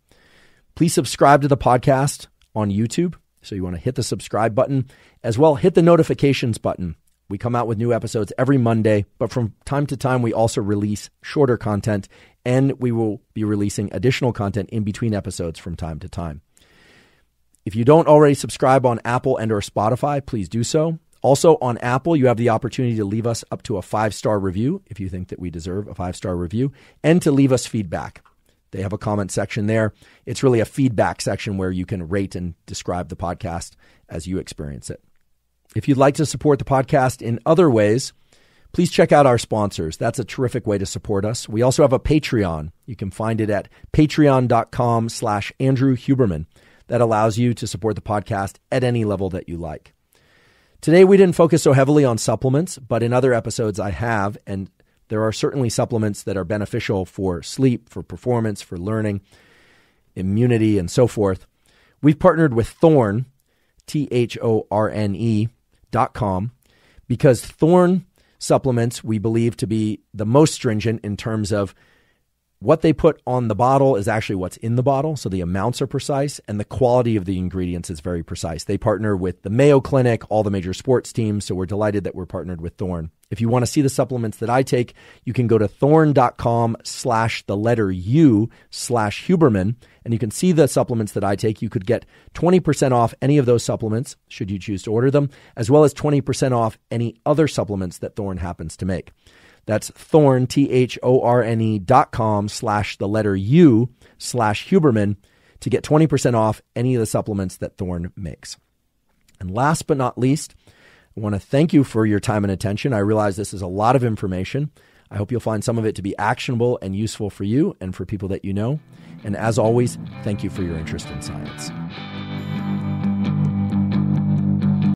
Please subscribe to the podcast on YouTube. So you want to hit the subscribe button, as well hit the notifications button. We come out with new episodes every Monday, but from time to time, we also release shorter content, and we will be releasing additional content in between episodes from time to time. If you don't already subscribe on Apple and or Spotify, please do so. Also on Apple, you have the opportunity to leave us up to a 5-star review if you think that we deserve a 5-star review, and to leave us feedback. They have a comment section there. It's really a feedback section where you can rate and describe the podcast as you experience it. If you'd like to support the podcast in other ways, please check out our sponsors. That's a terrific way to support us. We also have a Patreon. You can find it at patreon.com/Andrew Huberman. That allows you to support the podcast at any level that you like. Today, we didn't focus so heavily on supplements, but in other episodes I have, and there are certainly supplements that are beneficial for sleep, for performance, for learning, immunity, and so forth. We've partnered with Thorne, THORNE.com, because Thorne supplements we believe to be the most stringent in terms of what they put on the bottle is actually what's in the bottle. So the amounts are precise and the quality of the ingredients is very precise. They partner with the Mayo Clinic, all the major sports teams. So we're delighted that we're partnered with Thorne. If you want to see the supplements that I take, you can go to thorne.com/U/Huberman, and you can see the supplements that I take. You could get 20% off any of those supplements, should you choose to order them, as well as 20% off any other supplements that Thorne happens to make. That's Thorne, THORNE.com/U/Huberman to get 20% off any of the supplements that Thorne makes. And last but not least, I want to thank you for your time and attention. I realize this is a lot of information. I hope you'll find some of it to be actionable and useful for you and for people that you know. And as always, thank you for your interest in science.